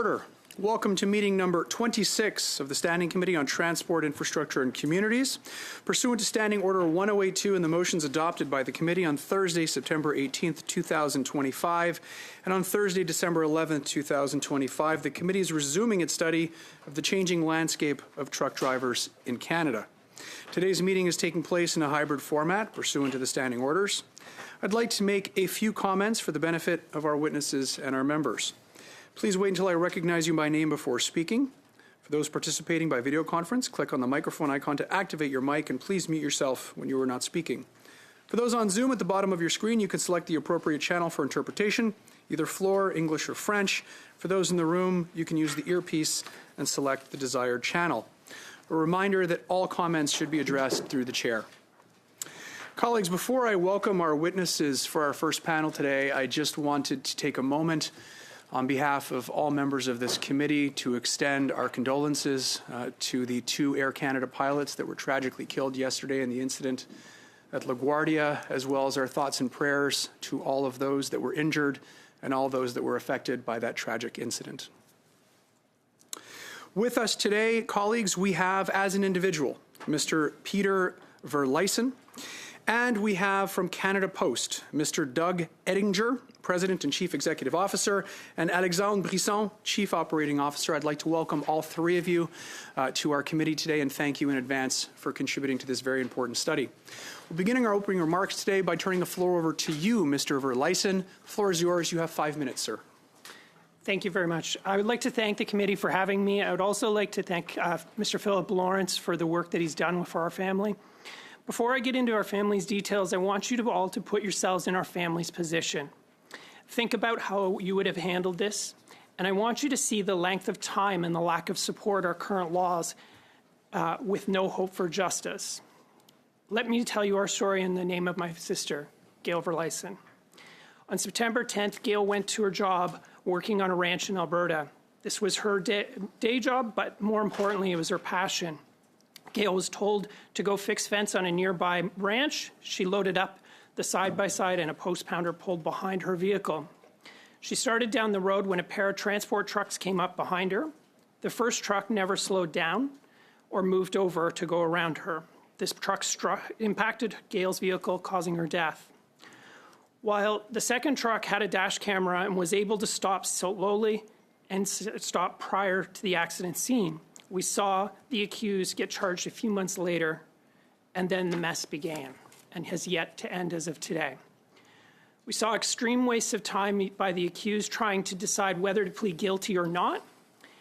order. Welcome to meeting number 26 of the Standing Committee on Transport, Infrastructure and Communities. Pursuant to Standing Order 1082 and the motions adopted by the committee on Thursday, September 18th, 2025, and on Thursday, December 11th, 2025, the committee is resuming its study of the changing landscape of truck drivers in Canada. Today's meeting is taking place in a hybrid format pursuant to the standing orders. I'd like to make a few comments for the benefit of our witnesses and our members. Please wait until I recognize you by name before speaking. For those participating by video conference, click on the microphone icon to activate your mic, and please mute yourself when you are not speaking. For those on Zoom, at the bottom of your screen, you can select the appropriate channel for interpretation, either floor, English, or French. For those in the room, you can use the earpiece and select the desired channel. A reminder that all comments should be addressed through the chair. Colleagues, before I welcome our witnesses for our first panel today, I just wanted to take a moment on behalf of all members of this committee to extend our condolences to the two Air Canada pilots that were tragically killed yesterday in the incident at LaGuardia, as well as our thoughts and prayers to all of those that were injured and all those that were affected by that tragic incident. With us today, colleagues, we have, as an individual, Mr. Peter Verlyssen, and we have from Canada Post, Mr. Doug Ettinger, President and Chief Executive Officer, and Alexandre Brisson, Chief Operating Officer. I'd like to welcome all three of you to our committee today and thank you in advance for contributing to this very important study. We're beginning our opening remarks today by turning the floor over to you, Mr. Verlyssen. The floor is yours. You have 5 minutes, sir. Thank you very much. I would like to thank the committee for having me. I would also like to thank Mr. Philip Lawrence for the work that he's done for our family. Before I get into our family's details, I want you all to put yourselves in our family's position. Think about how you would have handled this, and I want you to see the length of time and the lack of support our current laws with no hope for justice. Let me tell you our story in the name of my sister, Gail Verlyssen. On September 10th, Gail went to her job working on a ranch in Alberta. This was her day job, but more importantly, it was her passion. Gail was told to go fix fence on a nearby ranch. She loaded up the side-by-side and a post-pounder pulled behind her vehicle. She started down the road when a pair of transport trucks came up behind her. The first truck never slowed down or moved over to go around her. This truck impacted Gail's vehicle, causing her death. While the second truck had a dash camera and was able to stop slowly and stop prior to the accident scene, we saw the accused get charged a few months later, and then the mess began and has yet to end as of today. We saw extreme wastes of time by the accused trying to decide whether to plead guilty or not.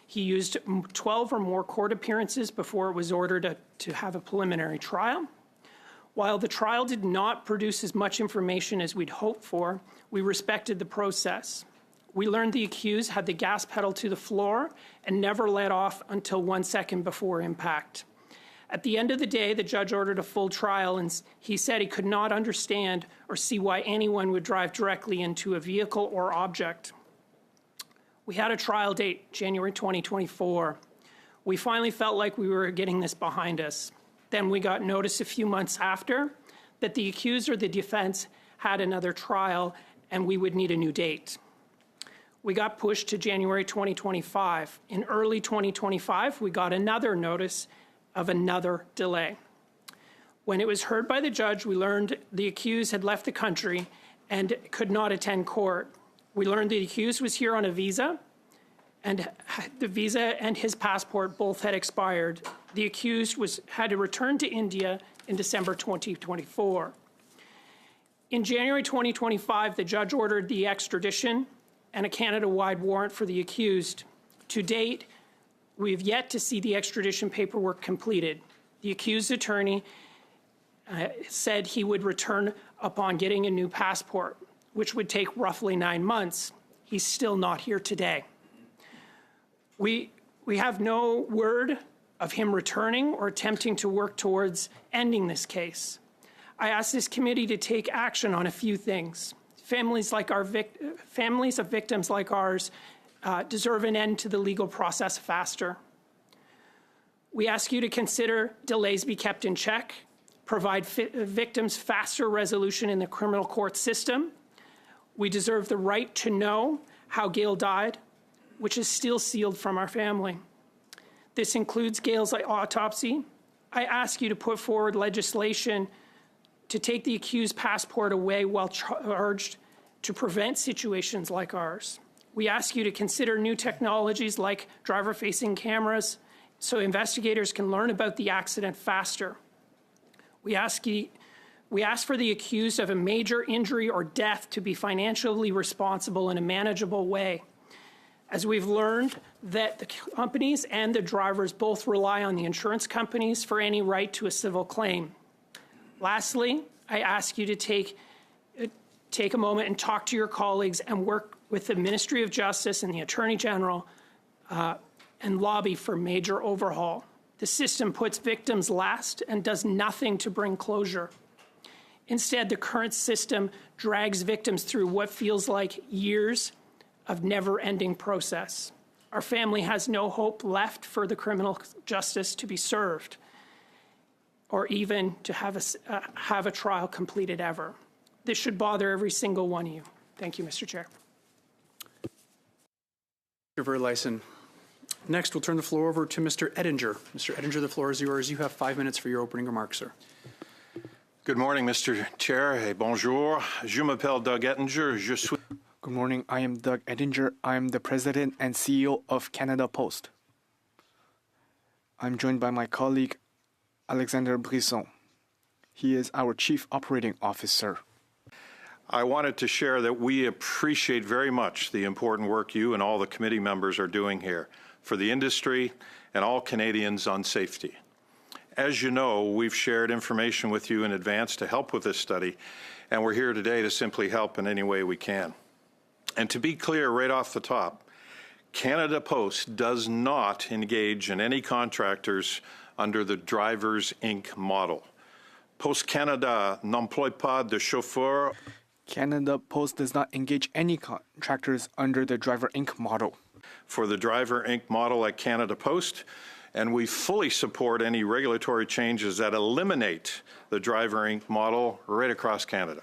He used 12 or more court appearances before it was ordered to have a preliminary trial. While the trial did not produce as much information as we'd hoped for, we respected the process. We learned the accused had the gas pedal to the floor and never let off until 1 second before impact. At the end of the day, the judge ordered a full trial, and he said he could not understand or see why anyone would drive directly into a vehicle or object. We had a trial date, January 2024. We finally felt like we were getting this behind us. Then we got notice a few months after that the accused or the defense had another trial and we would need a new date. We got pushed to January 2025. In early 2025, we got another notice of another delay. When it was heard by the judge, we learned the accused had left the country and could not attend court. We learned the accused was here on a visa, and the visa and his passport both had expired. The accused had to return to India in December 2024. In January 2025, the judge ordered the extradition and a Canada-wide warrant for the accused. To date, we have yet to see the extradition paperwork completed. The accused attorney said he would return upon getting a new passport, which would take roughly 9 months. He's still not here today. We have no word of him returning or attempting to work towards ending this case. I ask this committee to take action on a few things. Families of victims like ours deserve an end to the legal process faster. We ask you to consider delays be kept in check, provide victims faster resolution in the criminal court system. We deserve the right to know how Gail died. which is still sealed from our family. This includes Gail's autopsy. I ask you to put forward legislation to take the accused passport away while charged to prevent situations like ours. We ask you to consider new technologies like driver-facing cameras so investigators can learn about the accident faster. We ask for the accused of a major injury or death to be financially responsible in a manageable way, as we've learned that the companies and the drivers both rely on the insurance companies for any right to a civil claim. Lastly, I ask you to take a moment and talk to your colleagues and work with the Ministry of Justice and the Attorney General and lobby for major overhaul. The system puts victims last and does nothing to bring closure. Instead, the current system drags victims through what feels like years of never-ending process. Our family has no hope left for the criminal justice to be served or even to have a trial completed ever. This should bother every single one of you. Thank you, Mr. Chair. Mr. Verleisen. Next, we'll turn the floor over to Mr. Ettinger. Mr. Ettinger, the floor is yours. You have 5 minutes for your opening remarks, sir. Good morning, Mr. Chair. Et bonjour. Je m'appelle Doug Ettinger. Je suis... Good morning. I am Doug Ettinger. I am the President and CEO of Canada Post. I'm joined by my colleague, Alexander Brisson. He is our Chief Operating Officer. I wanted to share that we appreciate very much the important work you and all the committee members are doing here for the industry and all Canadians on safety. As you know, we've shared information with you in advance to help with this study, and we're here today to simply help in any way we can. And to be clear right off the top, Canada Post does not engage in any contractors under the Drivers Inc. model. Post Canada n'emploie pas de chauffeurs. Canada Post does not engage any contractors under the Driver Inc. model. For the Driver Inc. model at Canada Post, and we fully support any regulatory changes that eliminate the Driver Inc. model right across Canada.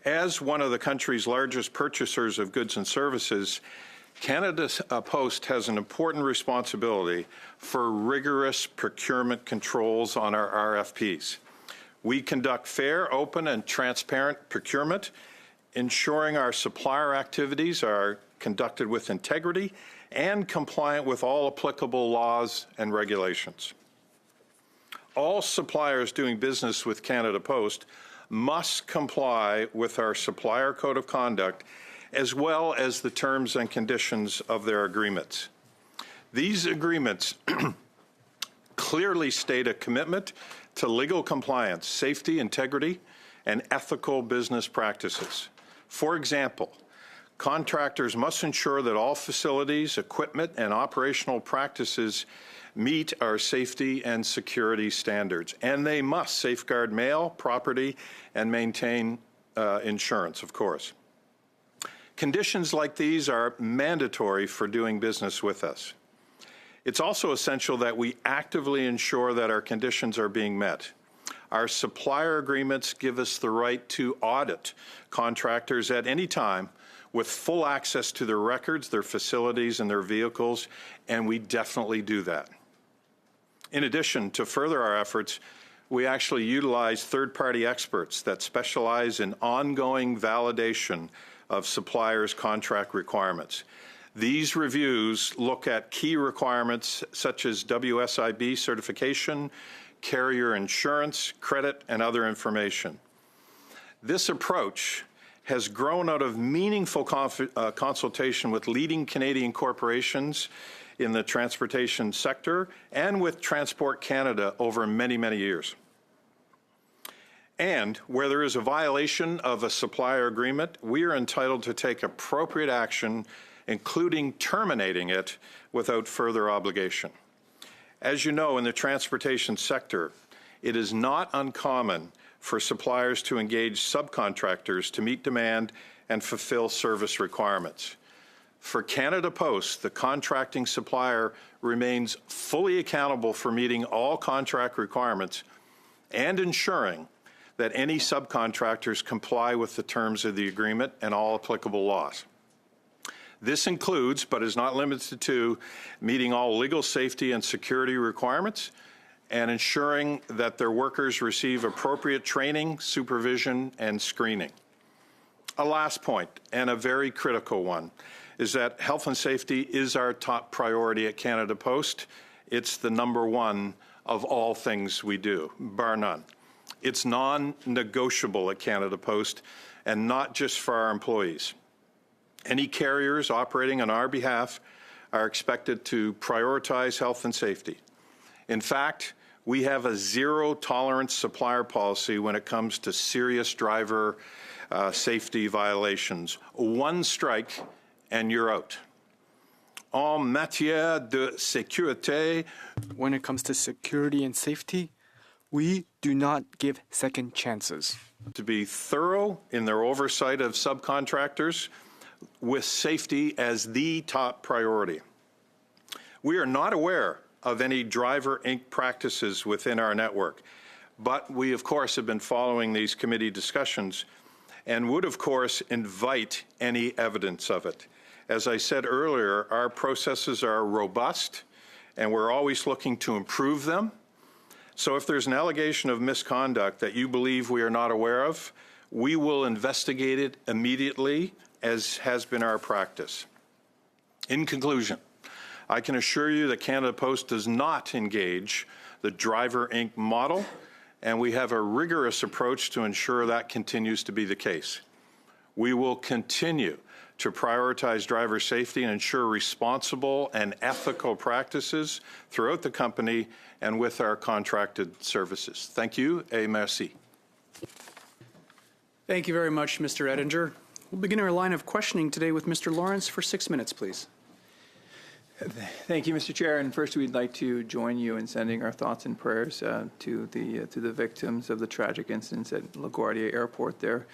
As one of the country's largest purchasers of goods and services, Canada Post has an important responsibility for rigorous procurement controls on our RFPs. We conduct fair, open, and transparent procurement, ensuring our supplier activities are conducted with integrity and compliant with all applicable laws and regulations. All suppliers doing business with Canada Post must comply with our Supplier Code of Conduct as well as the terms and conditions of their agreements. These agreements clearly state a commitment to legal compliance, safety, integrity, and ethical business practices. For example, contractors must ensure that all facilities, equipment, and operational practices meet our safety and security standards, and they must safeguard mail, property, and maintain insurance, of course. Conditions like these are mandatory for doing business with us. It's also essential that we actively ensure that our conditions are being met. Our supplier agreements give us the right to audit contractors at any time with full access to their records, their facilities, and their vehicles, and we definitely do that. In addition, to further our efforts, we actually utilize third-party experts that specialize in ongoing validation of suppliers' contract requirements. These reviews look at key requirements such as WSIB certification, carrier insurance, credit, and other information. This approach has grown out of meaningful consultation with leading Canadian corporations in the transportation sector and with Transport Canada over many, many years. And where there is a violation of a supplier agreement, we are entitled to take appropriate action, including terminating it without further obligation. As you know, in the transportation sector, it is not uncommon for suppliers to engage subcontractors to meet demand and fulfill service requirements. For Canada Post, the contracting supplier remains fully accountable for meeting all contract requirements and ensuring that any subcontractors comply with the terms of the agreement and all applicable laws. This includes, but is not limited to, meeting all legal safety and security requirements and ensuring that their workers receive appropriate training, supervision, and screening. A last point, and a very critical one, is that health and safety is our top priority at Canada Post. It's the number one of all things we do, bar none. It's non-negotiable at Canada Post, and not just for our employees. Any carriers operating on our behalf are expected to prioritize health and safety. In fact, we have a zero-tolerance supplier policy when it comes to serious driver safety violations. One strike and you're out. En matière de sécurité, When it comes to security and safety, we do not give second chances. to be thorough in their oversight of subcontractors with safety as the top priority. We are not aware of any Driver Inc. practices within our network, but we, of course, have been following these committee discussions and would, of course, invite any evidence of it. As I said earlier, our processes are robust, and we're always looking to improve them. So if there's an allegation of misconduct that you believe we are not aware of, we will investigate it immediately, as has been our practice. In conclusion, I can assure you that Canada Post does not engage the Driver Inc. model, and we have a rigorous approach to ensure that continues to be the case. We will continue to prioritize driver safety and ensure responsible and ethical practices throughout the company and with our contracted services. Thank you, et merci. Thank you very much, Mr. Ettinger. We'll begin our line of questioning today with Mr. Lawrence for 6 minutes, please. Thank you, Mr. Chair. And first, we'd like to join you in sending our thoughts and prayers to the victims of the tragic incidents at LaGuardia Airport. There,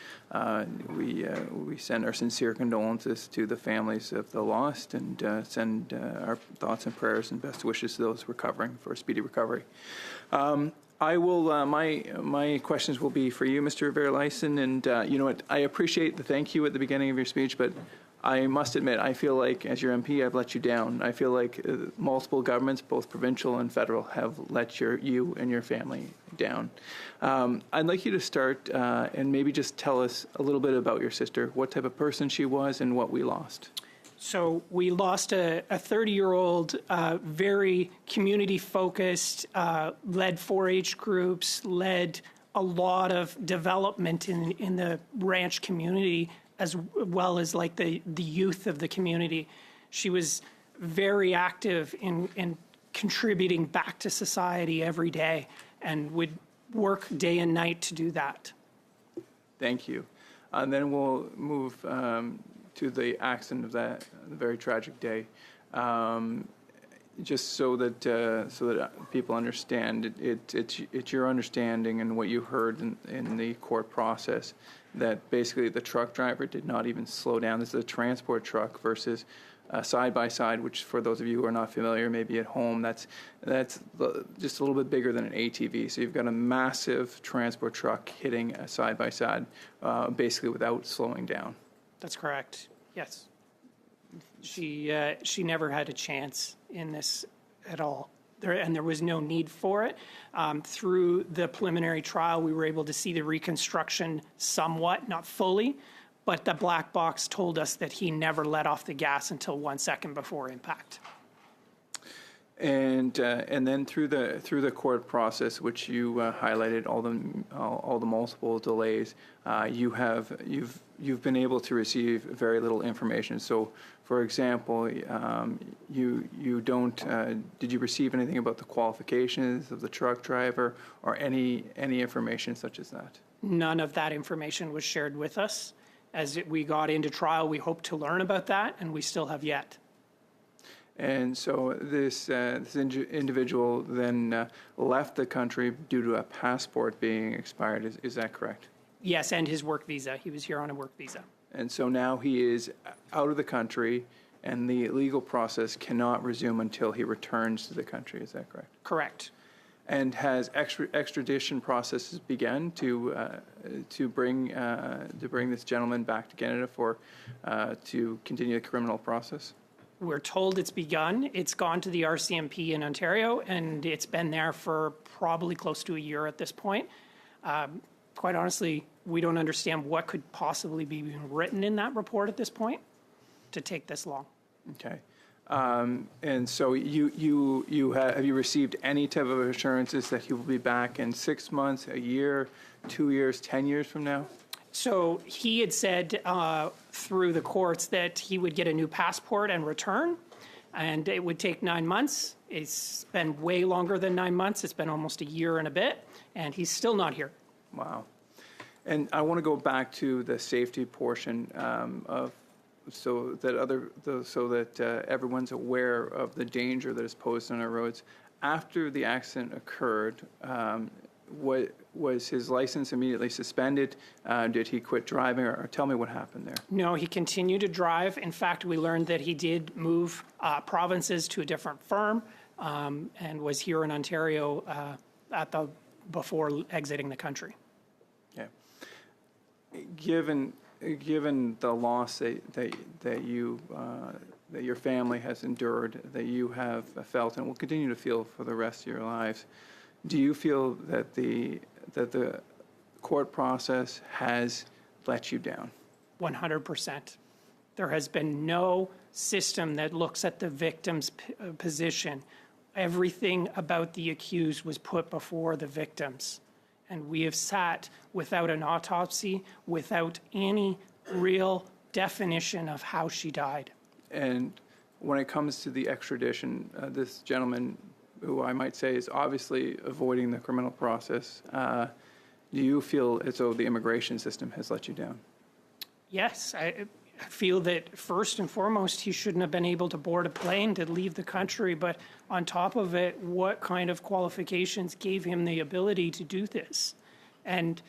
we send our sincere condolences to the families of the lost, and send our thoughts and prayers and best wishes to those recovering for a speedy recovery. I will. My questions will be for you, Mr. Verleisen, and you know what? I appreciate the thank you at the beginning of your speech, but I must admit, I feel like, as your MP, I've let you down. I feel like multiple governments, both provincial and federal, have let you and your family down. I'd like you to start and maybe just tell us a little bit about your sister, what type of person she was, and what we lost. So we lost a 30-year-old, very community-focused, led 4-H groups, led a lot of development in the ranch community, as well as like the youth of the community. She was very active in contributing back to society every day, and would work day and night to do that. Thank you. And then we'll move to the accident of that very tragic day. Just so that people understand, it's your understanding and what you heard in the court process that basically the truck driver did not even slow down. This is a transport truck versus a side-by-side, which for those of you who are not familiar, maybe at home, that's just a little bit bigger than an ATV. So you've got a massive transport truck hitting a side-by-side, basically without slowing down. That's correct. Yes. She never had a chance in this at all. There was no need for it. Through the preliminary trial, we were able to see the reconstruction somewhat, not fully, but the black box told us that he never let off the gas until 1 second before impact. And then through the court process, which you highlighted all the multiple delays, you've been able to receive very little information. So, for example, you don't did you receive anything about the qualifications of the truck driver or any information such as that? None of that information was shared with us. As we got into trial, we hoped to learn about that, and we still have yet. And so this individual then left the country due to a passport being expired. Is that correct? Yes, and his work visa. He was here on a work visa. And so now he is out of the country, and the legal process cannot resume until he returns to the country. Is that correct? Correct. And has extradition processes begun to bring this gentleman back to Canada to continue the criminal process? We're told it's begun. It's gone to the RCMP in Ontario, and it's been there for probably close to a year at this point. Quite honestly, we don't understand what could possibly be written in that report at this point to take this long. Okay. And so have you received any type of assurances that he will be back in 6 months, a year, 2 years, 10 years from now? So he had said through the courts that he would get a new passport and return, and it would take 9 months. It's been way longer than 9 months. It's been almost a year and a bit, and he's still not here. Wow. And I want to go back to the safety portion so that everyone's aware of the danger that is posed on our roads. After the accident occurred, was his license immediately suspended? Did he quit driving? Or tell me what happened there. No, he continued to drive. In fact, we learned that he did move provinces to a different firm and was here in Ontario before exiting the country. Okay. Given the loss that your family has endured, that you have felt and will continue to feel for the rest of your lives, do you feel that the court process has let you down? 100%. There has been no system that looks at the victim's position. Everything about the accused was put before the victims. And we have sat without an autopsy, without any real definition of how she died. And when it comes to the extradition, this gentleman, who I might say is obviously avoiding the criminal process, do you feel as though the immigration system has let you down? Yes, I feel that first and foremost, he shouldn't have been able to board a plane to leave the country. But on top of it, what kind of qualifications gave him the ability to do this? And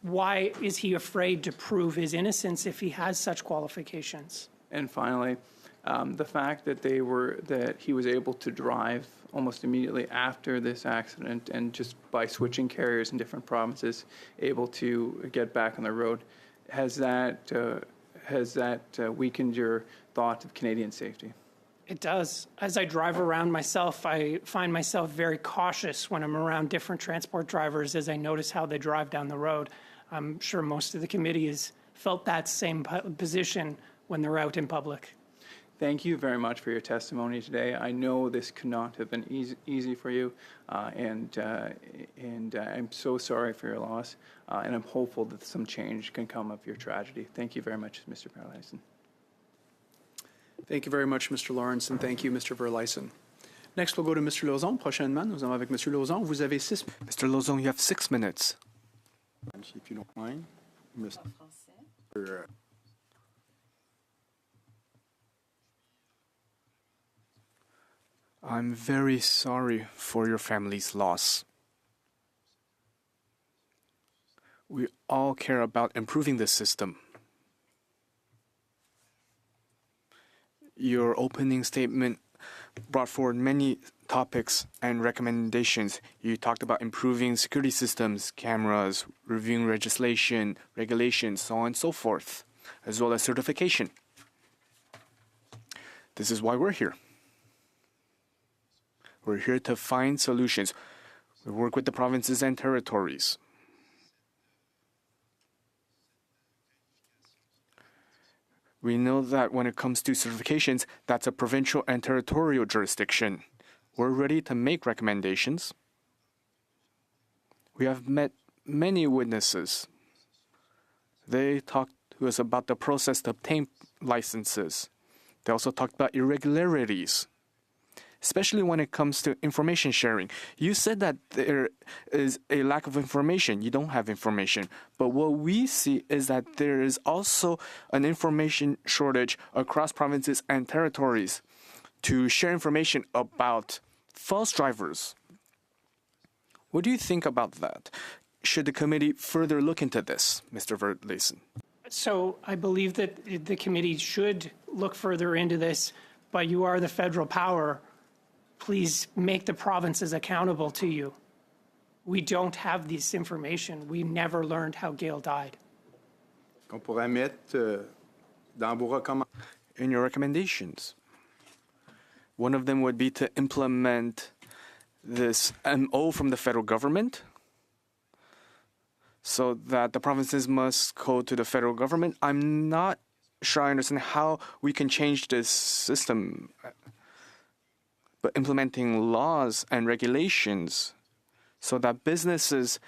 why is he afraid to prove his innocence if he has such qualifications? And finally, the fact that he was able to drive almost immediately after this accident, and just by switching carriers in different provinces, able to get back on the road, has that weakened your thought of Canadian safety? It does. As I drive around myself, I find myself very cautious when I'm around different transport drivers as I notice how they drive down the road. I'm sure most of the committee has felt that same position when they're out in public. Thank you very much for your testimony today. I know this could not have been easy for you, and I'm so sorry for your loss, and I'm hopeful that some change can come of your tragedy. Thank you very much, Mr. Verleysen. Thank you very much, Mr. Lawrence, and thank you, Mr. Verleysen. Next, we'll go to Mr. Lauzon. Prochainement, nous allons avec Mr. Lauzon. Vous avez 6 minutes. Mr. Lauzon, you have 6 minutes. If you don't mind, Mr. I'm very sorry for your family's loss. We all care about improving the system. Your opening statement brought forward many topics and recommendations. You talked about improving security systems, cameras, reviewing legislation, regulations, so on and so forth, as well as certification. This is why we're here. We're here to find solutions. We work with the provinces and territories. We know that when it comes to certifications, that's a provincial and territorial jurisdiction. We're ready to make recommendations. We have met many witnesses. They talked to us about the process to obtain licenses. They also talked about irregularities, especially when it comes to information sharing. You said that there is a lack of information. You don't have information. But what we see is that there is also an information shortage across provinces and territories to share information about false drivers. What do you think about that? Should the committee further look into this, Mr. Verleysen? So I believe that the committee should look further into this, but you are the federal power. Please make the provinces accountable to you. We don't have this information. We never learned how Gail died. Qu'on pourrait mettre dans vos recommandations. In your recommendations, one of them would be to implement this MO from the federal government so that the provinces must go to the federal government. I'm not sure I understand how we can change this system, but implementing laws and regulations so that businesses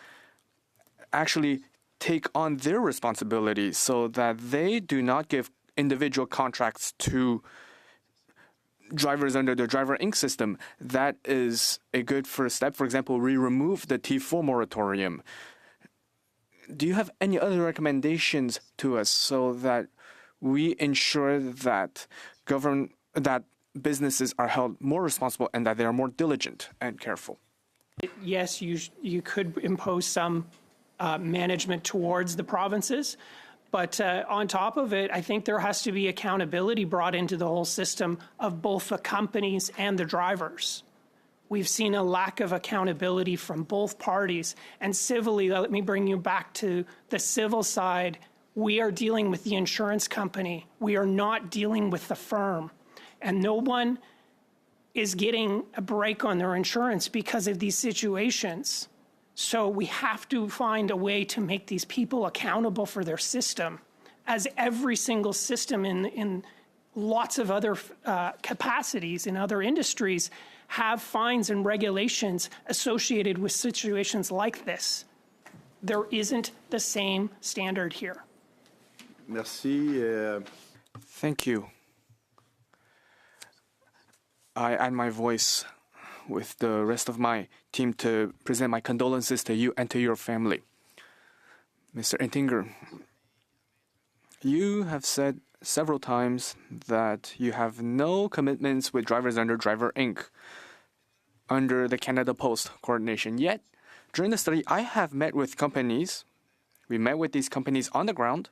actually take on their responsibility so that they do not give individual contracts to drivers under the Driver Inc. system. That is a good first step. For example, we remove the T4 moratorium. Do you have any other recommendations to us so that we ensure that businesses are held more responsible and that they are more diligent and careful? Yes, you could impose some management towards the provinces. But on top of it, I think there has to be accountability brought into the whole system of both the companies and the drivers. We've seen a lack of accountability from both parties. And civilly, let me bring you back to the civil side. We are dealing with the insurance company. We are not dealing with the firm. And no one is getting a break on their insurance because of these situations. So we have to find a way to make these people accountable for their system, as every single system in lots of other capacities in other industries have fines and regulations associated with situations like this. There isn't the same standard here. Merci. Thank you. I add my voice with the rest of my team to present my condolences to you and to your family. Mr. Ettinger, you have said several times that you have no commitments with drivers under Driver Inc. under the Canada Post coordination. Yet, during the study, I have met with companies. We met with these companies on the ground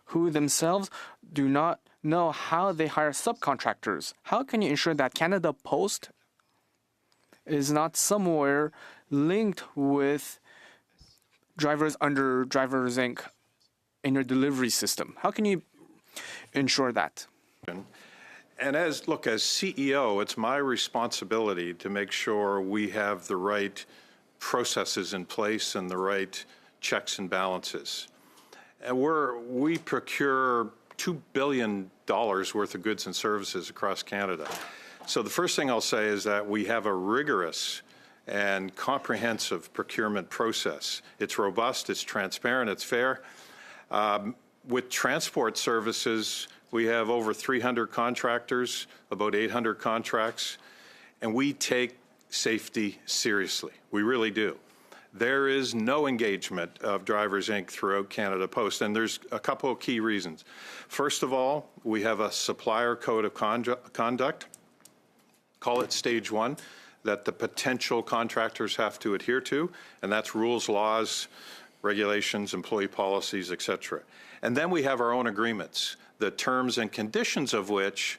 who themselves do not know how they hire subcontractors. How can you ensure that Canada Post is not somewhere linked with drivers under Drivers Inc. in your delivery system? How can you ensure that? And as CEO, it's my responsibility to make sure we have the right processes in place and the right checks and balances. And we procure $2 billion worth of goods and services across Canada. So the first thing I'll say is that we have a rigorous and comprehensive procurement process. It's robust, it's transparent, it's fair. With transport services, we have over 300 contractors, about 800 contracts, and we take safety seriously. We really do. There is no engagement of Drivers Inc. throughout Canada Post, and there's a couple of key reasons. First of all, we have a supplier code of conduct, call it stage one, that the potential contractors have to adhere to, and that's rules, laws, regulations, employee policies, etc. And then we have our own agreements, the terms and conditions of which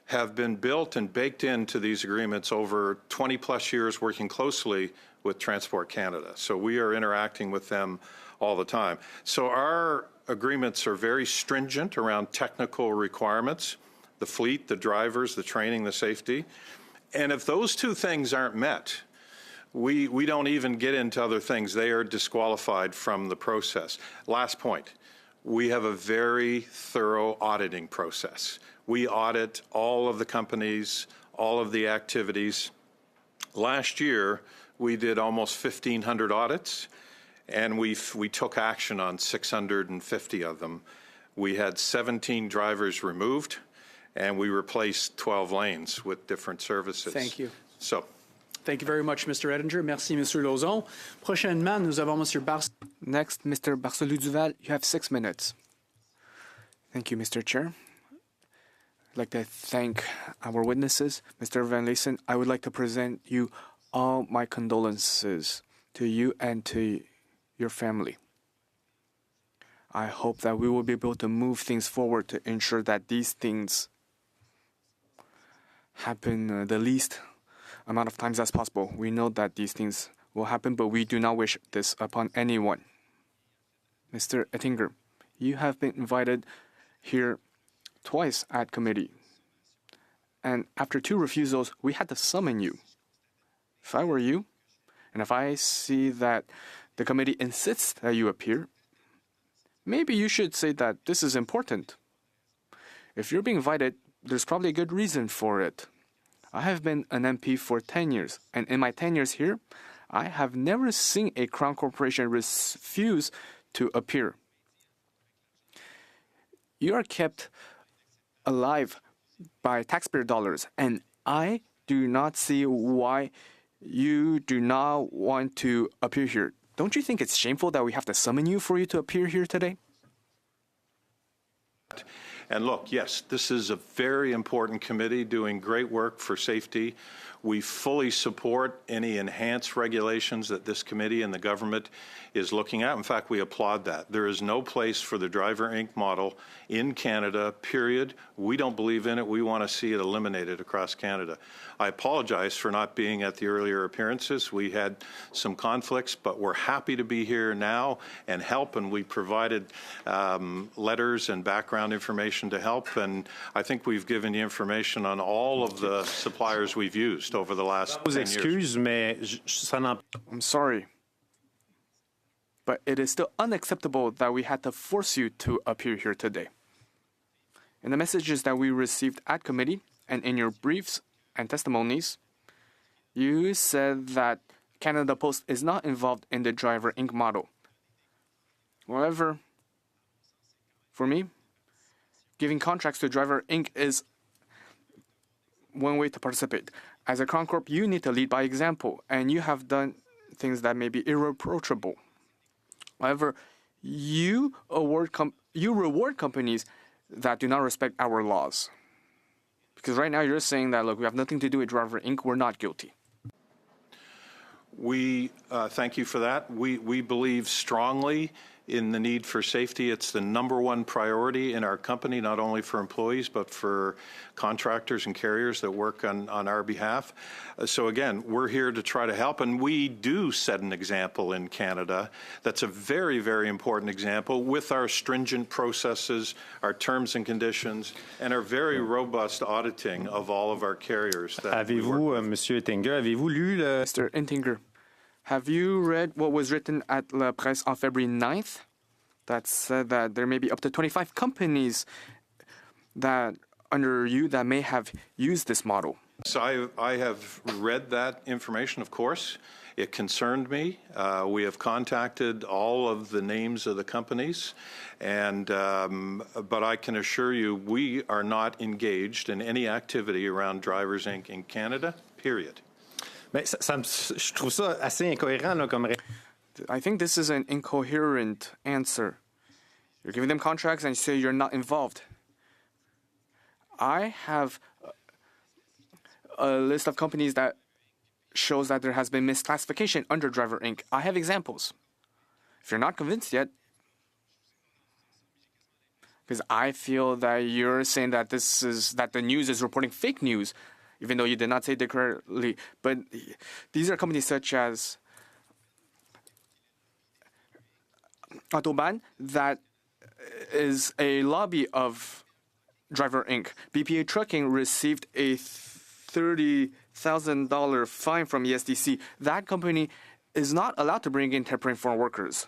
have been built and baked into these agreements over 20 plus years working closely with Transport Canada. So we are interacting with them all the time. So our agreements are very stringent around technical requirements, the fleet, the drivers, the training, the safety. And if those two things aren't met, we don't even get into other things. They are disqualified from the process. Last point, we have a very thorough auditing process. We audit all of the companies, all of the activities. Last year, we did almost 1,500 audits, and we took action on 650 of them. We had 17 drivers removed, and we replaced 12 lanes with different services. Thank you. Thank you very much, Mr. Ettinger. Merci, Monsieur Lauzon. Prochainement, nous avons Monsieur Next, Mr. Barcelou-Duval, you have 6 minutes. Thank you, Mr. Chair. I'd like to thank our witnesses. Mr. Van Leysen, I would like to present you all my condolences to you and to your family. I hope that we will be able to move things forward to ensure that these things happen the least amount of times as possible. We know that these things will happen, but we do not wish this upon anyone. Mr. Ettinger, you have been invited here twice at committee. And after 2 refusals, we had to summon you. If I were you, and if I see that the committee insists that you appear, maybe you should say that this is important. If you're being invited, there's probably a good reason for it. I have been an MP for 10 years, and in my 10 years here, I have never seen a Crown Corporation refuse to appear. You are kept alive by taxpayer dollars, and I do not see why you do not want to appear here. Don't you think it's shameful that we have to summon you for you to appear here today? And look, yes, this is a very important committee doing great work for safety. We fully support any enhanced regulations that this committee and the government is looking at. In fact, we applaud that. There is no place for the Driver Inc. model in Canada, period. We don't believe in it. We want to see it eliminated across Canada. I apologize for not being at the earlier appearances. We had some conflicts, but we're happy to be here now and help, and we provided letters and background information to help, and I think we've given you information on all of the suppliers we've used over the last 10 years. I'm sorry, but it is still unacceptable that we had to force you to appear here today. In the messages that we received at committee and in your briefs and testimonies, you said that Canada Post is not involved in the Driver Inc. model. However, for me, giving contracts to Driver Inc. is one way to participate. As a Crown Corp, you need to lead by example, and you have done things that may be irreproachable. However, you reward companies that do not respect our laws. Because right now you're saying that, look, we have nothing to do with Driver Inc., we're not guilty. We thank you for that. We believe strongly in the need for safety. It's the #1 priority in our company, not only for employees, but for contractors and carriers that work on our behalf. So again, we're here to try to help, and we do set an example in Canada. That's a very, very important example with our stringent processes, our terms and conditions, and our very robust auditing of all of our carriers. Avez-vous, Monsieur Ettinger, avez-vous lu le... Mr. Ettinger, have you read what was written at La Presse on February 9th? That said that there may be up to 25 companies that under you that may have used this model. So I have read that information, of course. It concerned me. We have contacted all of the names of the companies, and but I can assure you we are not engaged in any activity around Drivers Inc. in Canada, period. Je trouve ça assez incohérent là, comme... I think this is an incoherent answer. You're giving them contracts and you say you're not involved. I have a list of companies that shows that there has been misclassification under Driver Inc. I have examples. If you're not convinced yet, because I feel that you're saying that the news is reporting fake news, even though you did not say it correctly. But these are companies such as Autobahn that is a lobby of Driver Inc. BPA Trucking received a $30,000 fine from ESDC. That company is not allowed to bring in temporary foreign workers.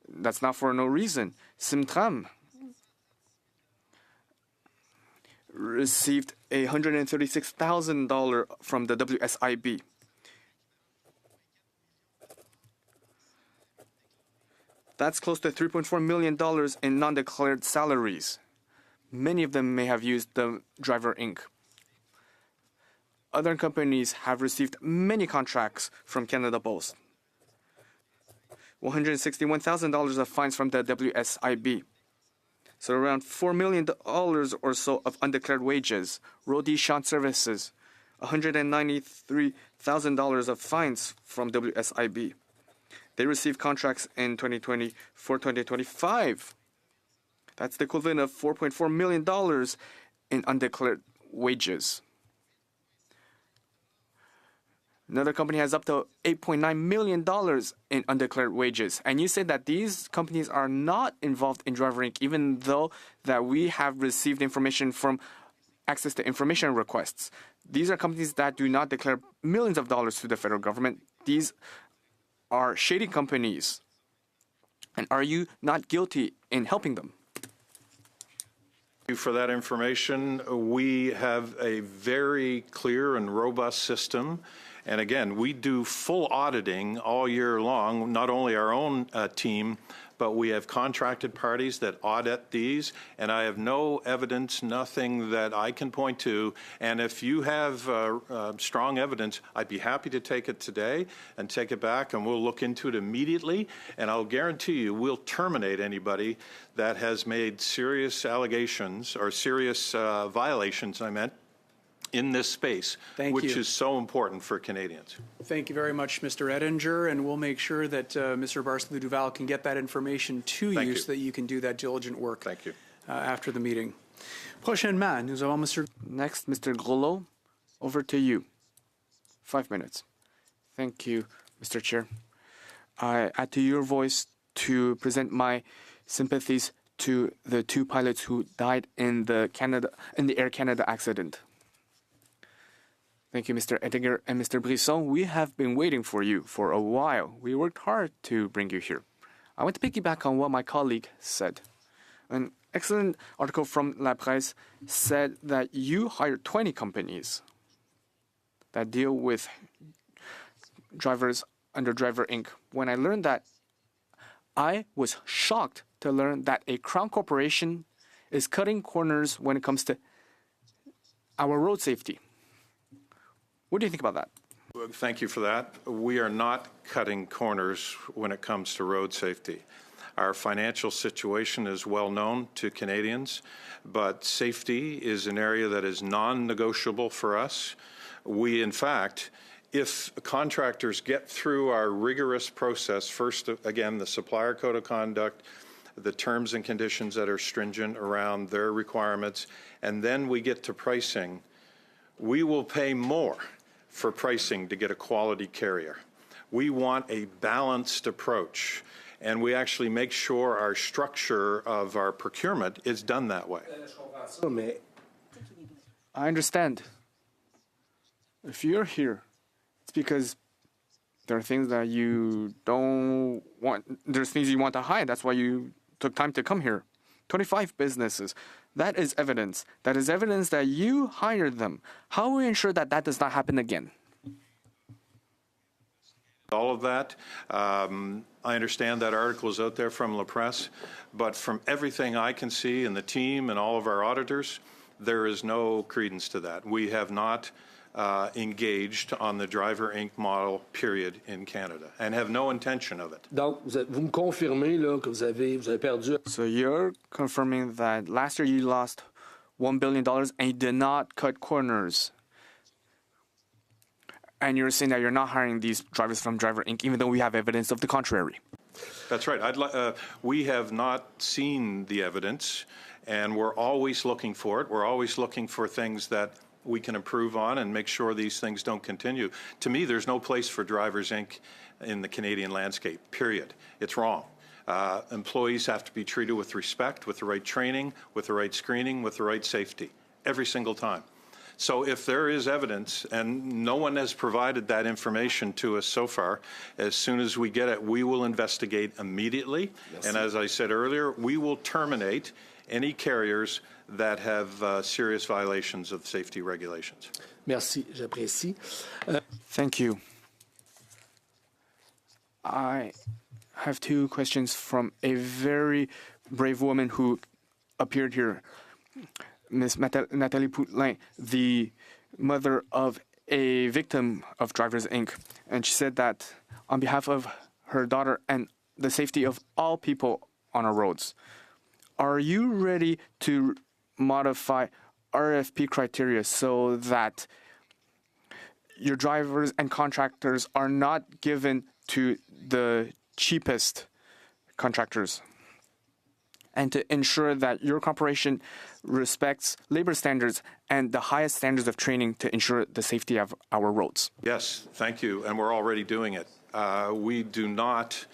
That's not for no reason. Simtram received a $136,000 from the WSIB. That's close to $3.4 million in non-declared salaries. Many of them may have used the Driver Inc. Other companies have received many contracts from Canada Post. $161,000 of fines from the WSIB. So around $4 million or so of undeclared wages. Roadie Shunt Services, $193,000 of fines from WSIB. They received contracts in 2020 for 2025. That's the equivalent of $4.4 million in undeclared wages. Another company has up to $8.9 million in undeclared wages. And you say that these companies are not involved in Driver Inc., even though that we have received information from access to information requests. These are companies that do not declare millions of dollars to the federal government. These are shady companies. And are you not guilty in helping them? Thank you for that information. We have a very clear and robust system. And again, we do full auditing all year long, not only our own team, but we have contracted parties that audit these, and I have no evidence, nothing that I can point to. And if you have strong evidence, I'd be happy to take it today and take it back, and we'll look into it immediately. And I'll guarantee you we'll terminate anybody that has made serious allegations or serious violations, in this space, which is so important for Canadians. Thank you very much, Mr. Ettinger, and we'll make sure that Mr. Barcelou-Duval can get that information to you so that you can do that diligent work. Thank you. After the meeting. Prochainement, nous avons Mr. Next, Mr. Grolot, over to you. 5 minutes. Thank you, Mr. Chair. I add to your voice to present my sympathies to the 2 pilots who died in the Air Canada accident. Thank you, Mr. Ettinger and Mr. Brisson. We have been waiting for you for a while. We worked hard to bring you here. I want to piggyback on what my colleague said. An excellent article from La Presse said that you hired 20 companies that deal with drivers under Driver Inc. When I learned that, I was shocked to learn that a Crown corporation is cutting corners when it comes to our road safety. What do you think about that? Thank you for that. We are not cutting corners when it comes to road safety. Our financial situation is well known to Canadians, but safety is an area that is non-negotiable for us. We, in fact, if contractors get through our rigorous process, first, again, the supplier code of conduct, the terms and conditions that are stringent around their requirements, and then we get to pricing, we will pay more for pricing to get a quality carrier. We want a balanced approach, and we actually make sure our structure of our procurement is done that way. I understand. If you're here, it's because there are things that you don't want, there's things you want to hide. That's why you took time to come here. 25 businesses. That is evidence. That is evidence that you hired them. How will we ensure that that does not happen again? All of that. I understand that article is out there from La Presse, but from everything I can see in the team and all of our auditors, there is no credence to that. We have not engaged on the Driver Inc. model, period, in Canada, and have no intention of it. Donc, vous me confirmez là, que vous avez perdu. So you're confirming that last year you lost $1 billion and you did not cut corners. And you're saying that you're not hiring these drivers from Driver Inc., even though we have evidence of the contrary. That's right. We have not seen the evidence, and we're always looking for it. We're always looking for things that we can improve on and make sure these things don't continue. To me, there's no place for Drivers Inc. in the Canadian landscape, period. It's wrong. Employees have to be treated with respect, with the right training, with the right screening, with the right safety, every single time. So if there is evidence, and no one has provided that information to us so far, as soon as we get it, we will investigate immediately. Merci. And as I said earlier, we will terminate any carriers that have serious violations of safety regulations. Merci, j'apprécie. Thank you. I have 2 questions from a very brave woman who appeared here. Ms. Nathalie Poutlin, the mother of a victim of Drivers Inc. And she said that on behalf of her daughter and the safety of all people on our roads, are you ready to modify RFP criteria so that your drivers and contractors are not given to the cheapest contractors? and to ensure that your corporation respects labor standards and the highest standards of training to ensure the safety of our roads? Yes, thank you, and we're already doing it. We do not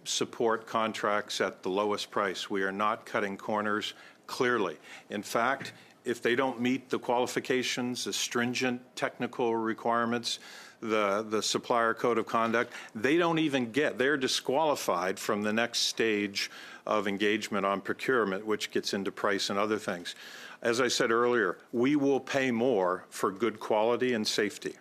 support contracts at the lowest price. We are not cutting corners, clearly. In fact, if they don't meet the qualifications, the stringent technical requirements, the supplier code of conduct, they're disqualified from the next stage of engagement on procurement, which gets into price and other things. As I said earlier, we will pay more for good quality and safety.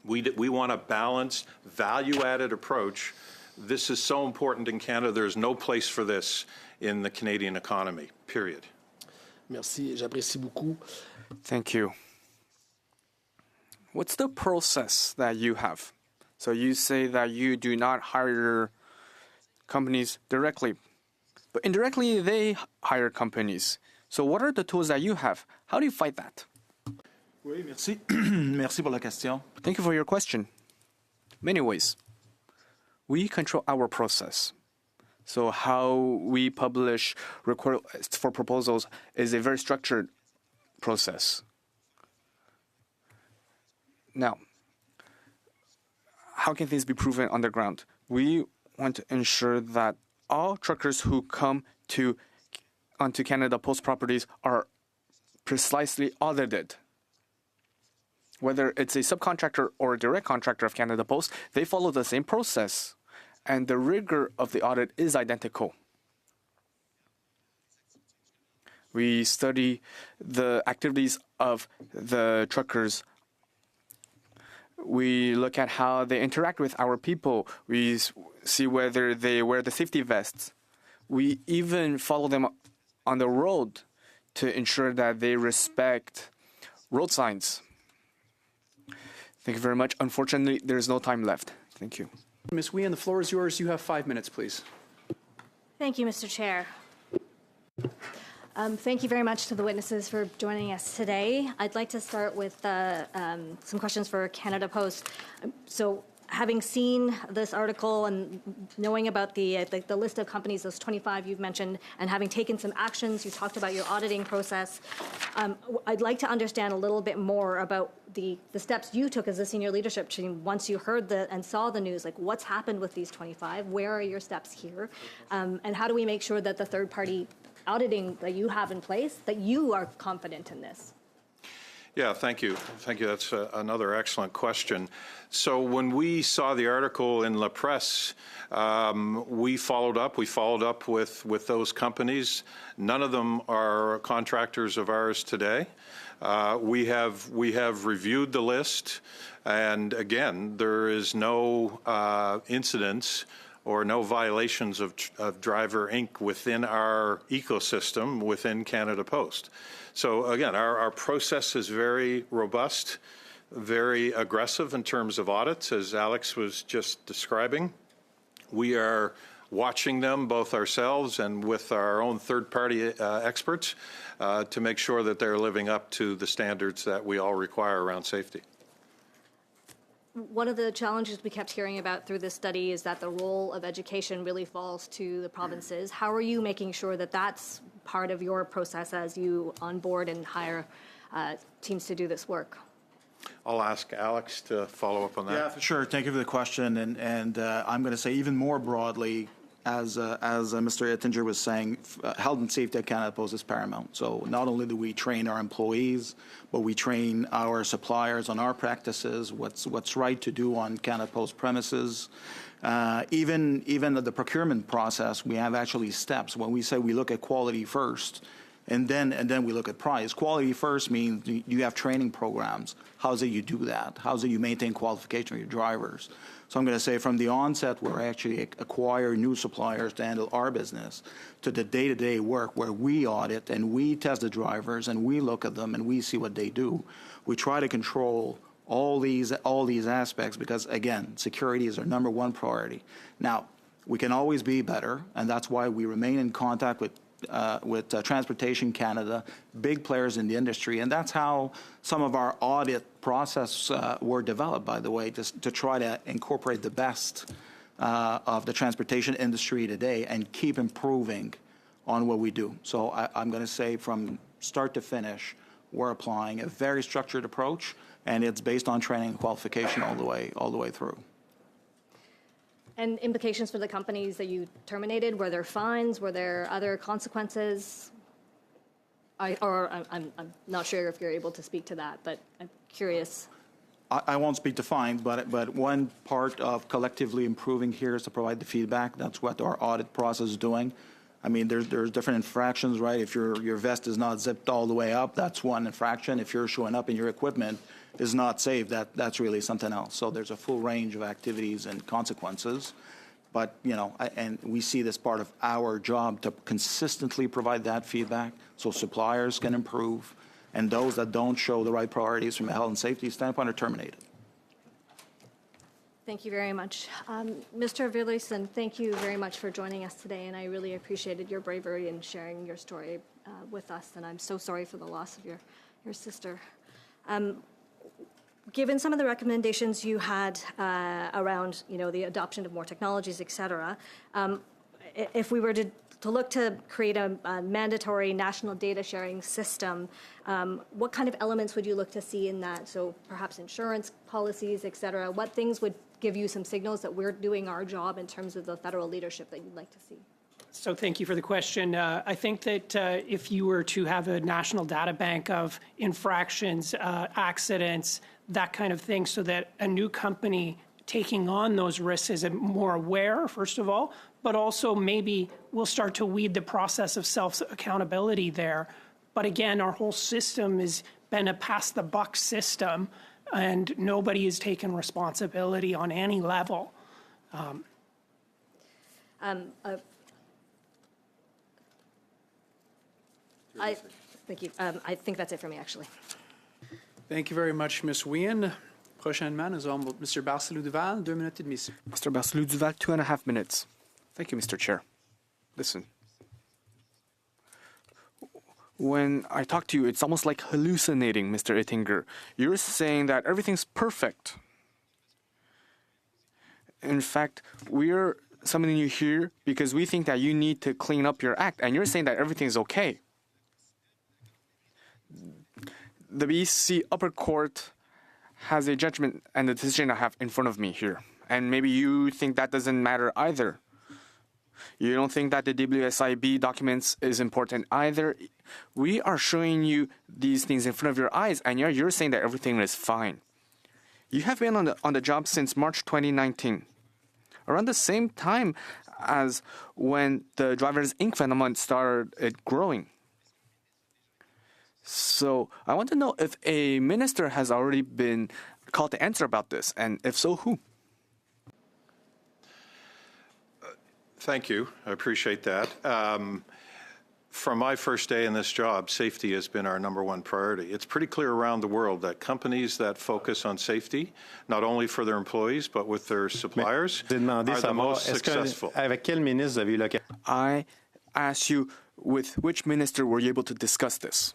We want a balanced, value-added approach. This is so important in Canada. There's no place for this in the Canadian economy, period. Merci, j'apprécie beaucoup. Thank you. What's the process that you have? So you say that you do not hire companies directly, but indirectly they hire companies. So what are the tools that you have? How do you fight that? Oui, merci. Merci pour la question. Thank you for your question. Many ways. We control our process. So how we publish requests for proposals is a very structured process. Now, how can things be proven on the ground? We want to ensure that all truckers who come onto Canada Post properties are precisely audited. Whether it's a subcontractor or a direct contractor of Canada Post, they follow the same process, and the rigor of the audit is identical. We study the activities of the truckers. We look at how they interact with our people. We see whether they wear the safety vests. We even follow them on the road to ensure that they respect road signs. Thank you very much. Unfortunately, there is no time left. Thank you. Ms. Wien, the floor is yours. You have 5 minutes, please. Thank you, Mr. Chair. Thank you very much to the witnesses for joining us today. I'd like to start with some questions for Canada Post. So, having seen this article and knowing about the list of companies, those 25 you've mentioned, and having taken some actions, you talked about your auditing process. I'd like to understand a little bit more about the steps you took as a senior leadership team once you heard and saw the news. Like, what's happened with these 25? Where are your steps here? And how do we make sure that the third-party auditing that you have in place, that you are confident in this? Yeah, thank you. Thank you. That's another excellent question. So when we saw the article in La Presse, we followed up. We followed up with those companies. None of them are contractors of ours today. We have reviewed the list, and again, there is no incidents or no violations of Driver Inc. within our ecosystem within Canada Post. So again, our process is very robust, very aggressive in terms of audits, as Alex was just describing. We are watching them, both ourselves and with our own third-party experts, to make sure that they're living up to the standards that we all require around safety. One of the challenges we kept hearing about through this study is that the role of education really falls to the provinces. How are you making sure that that's part of your process as you onboard and hire teams to do this work? I'll ask Alex to follow up on that. Yeah, for sure. Thank you for the question. And I'm going to say even more broadly, as Mr. Ettinger was saying, health and safety at Canada Post is paramount. So not only do we train our employees, but we train our suppliers on our practices, what's right to do on Canada Post premises. Even at the procurement process, we have actually steps. When we say we look at quality first, and then we look at price. Quality first means you have training programs. How is it you do that? How is it you maintain qualification of your drivers? So I'm going to say from the onset where I actually acquire new suppliers to handle our business to the day-to-day work where we audit and we test the drivers and we look at them and we see what they do. We try to control all these aspects because, again, security is our number one priority. Now, we can always be better, and that's why we remain in contact with Transportation Canada, big players in the industry, and that's how some of our audit process were developed, by the way, to try to incorporate the best of the transportation industry today and keep improving on what we do. So I'm going to say from start to finish, we're applying a very structured approach, and it's based on training and qualification all the way through. And implications for the companies that you terminated? Were there fines? Were there other consequences? I'm not sure if you're able to speak to that, but I'm curious. I won't speak to fines, but one part of collectively improving here is to provide the feedback. That's what our audit process is doing. I mean, there's different infractions, right? If your vest is not zipped all the way up, that's one infraction. If you're showing up and your equipment is not safe, that's really something else. So there's a full range of activities and consequences. But, and we see this part of our job to consistently provide that feedback so suppliers can improve, and those that don't show the right priorities from a health and safety standpoint are terminated. Thank you very much. Mr. Villerson, thank you very much for joining us today, and I really appreciated your bravery in sharing your story with us, and I'm so sorry for the loss of your sister. Given some of the recommendations you had around, the adoption of more technologies, et cetera, if we were to look to create a mandatory national data sharing system, what kind of elements would you look to see in that? So perhaps insurance policies, et cetera. What things would give you some signals that we're doing our job in terms of the federal leadership that you'd like to see? So thank you for the question. I think that if you were to have a national data bank of infractions, accidents, that kind of thing, so that a new company taking on those risks is more aware, first of all, but also maybe we'll start to weed the process of self-accountability there. But again, our whole system has been a pass-the-buck system, and nobody has taken responsibility on any level. Thank you. I think that's it for me, actually. Thank you very much, Ms. Wien. Prochainement, nous avons Mr. Barcelou-Duval, 2 minutes et demie. Mr. Barcelou-Duval, 2.5 minutes. Thank you, Mr. Chair. Listen. When I talk to you, it's almost like hallucinating, Mr. Oettinger. You're saying that everything's perfect. In fact, we're summoning you here because we think that you need to clean up your act, and you're saying that everything's okay. The BC Upper Court has a judgment and a decision I have in front of me here. And maybe you think that doesn't matter either. You don't think that the WSIB documents is important either. We are showing you these things in front of your eyes, and you're saying that everything is fine. You have been on the job since March 2019, around the same time as when the driver's ink phenomenon started growing. So I want to know if a minister has already been called to answer about this, and if so, who? Thank you. I appreciate that. From my first day in this job, safety has been our #1 priority. It's pretty clear around the world that companies that focus on safety, not only for their employees, but with their suppliers, are the most successful. Avec quel ministre avez eu l'occasion? I ask you, with which minister were you able to discuss this?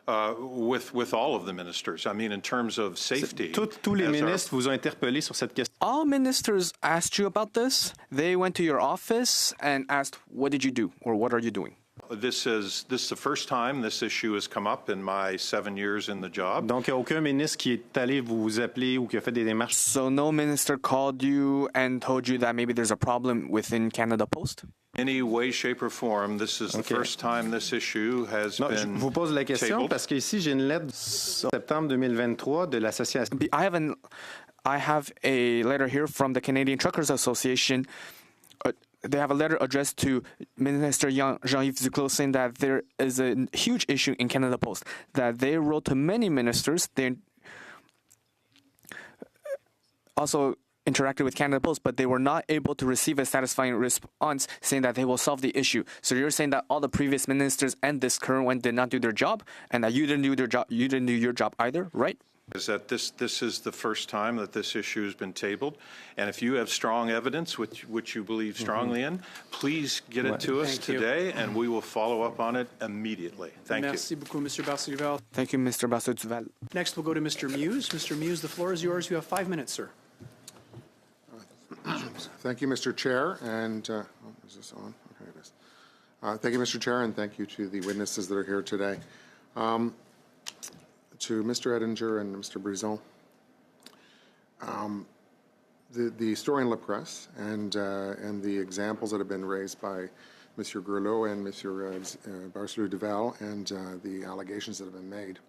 With all of the ministers. I mean, in terms of safety. Tous les ministres vous ont interpellé sur cette question. All ministers asked you about this. They went to your office and asked, what did you do, or what are you doing? This is the first time this issue has come up in my 7 years in the job. Donc, il n'y a aucun ministre qui est allé vous appeler ou qui a fait des démarches. So no minister called you and told you that maybe there's a problem within Canada Post? Any way, shape, or form, this is the first time this issue has Non, je been vous pose la question tabled. parce qu'ici, j'ai une lettre de septembre 2023 de l'association. I have a letter here from the Canadian Truckers Association. They have a letter addressed to Minister Jean-Yves Duclos saying that there is a huge issue in Canada Post, that they wrote to many ministers. They also interacted with Canada Post, but they were not able to receive a satisfying response saying that they will solve the issue. So you're saying that all the previous ministers and this current one did not do their job, and that you didn't do their job. You didn't do your job either, right? Is that this is the first time that this issue has been tabled, and if you have strong evidence which you believe strongly in, please get it to us today, and we will follow up on it immediately. Thank you. Merci beaucoup, Mr. Barcelou-Duval. Thank you, Mr. Barcelou-Duval. Next, we'll go to Mr. Muse. Mr. Muse, the floor is yours. You have 5 minutes, sir. Thank you, Mr. Chair. And is this on? Okay, it is. Thank you, Mr. Chair, and thank you to the witnesses that are here today. To Mr. Ettinger and Mr. Brison, the story in La Presse and the examples that have been raised by Mr. Grelot and Mr. Barcelou-Duval and the allegations that have been made,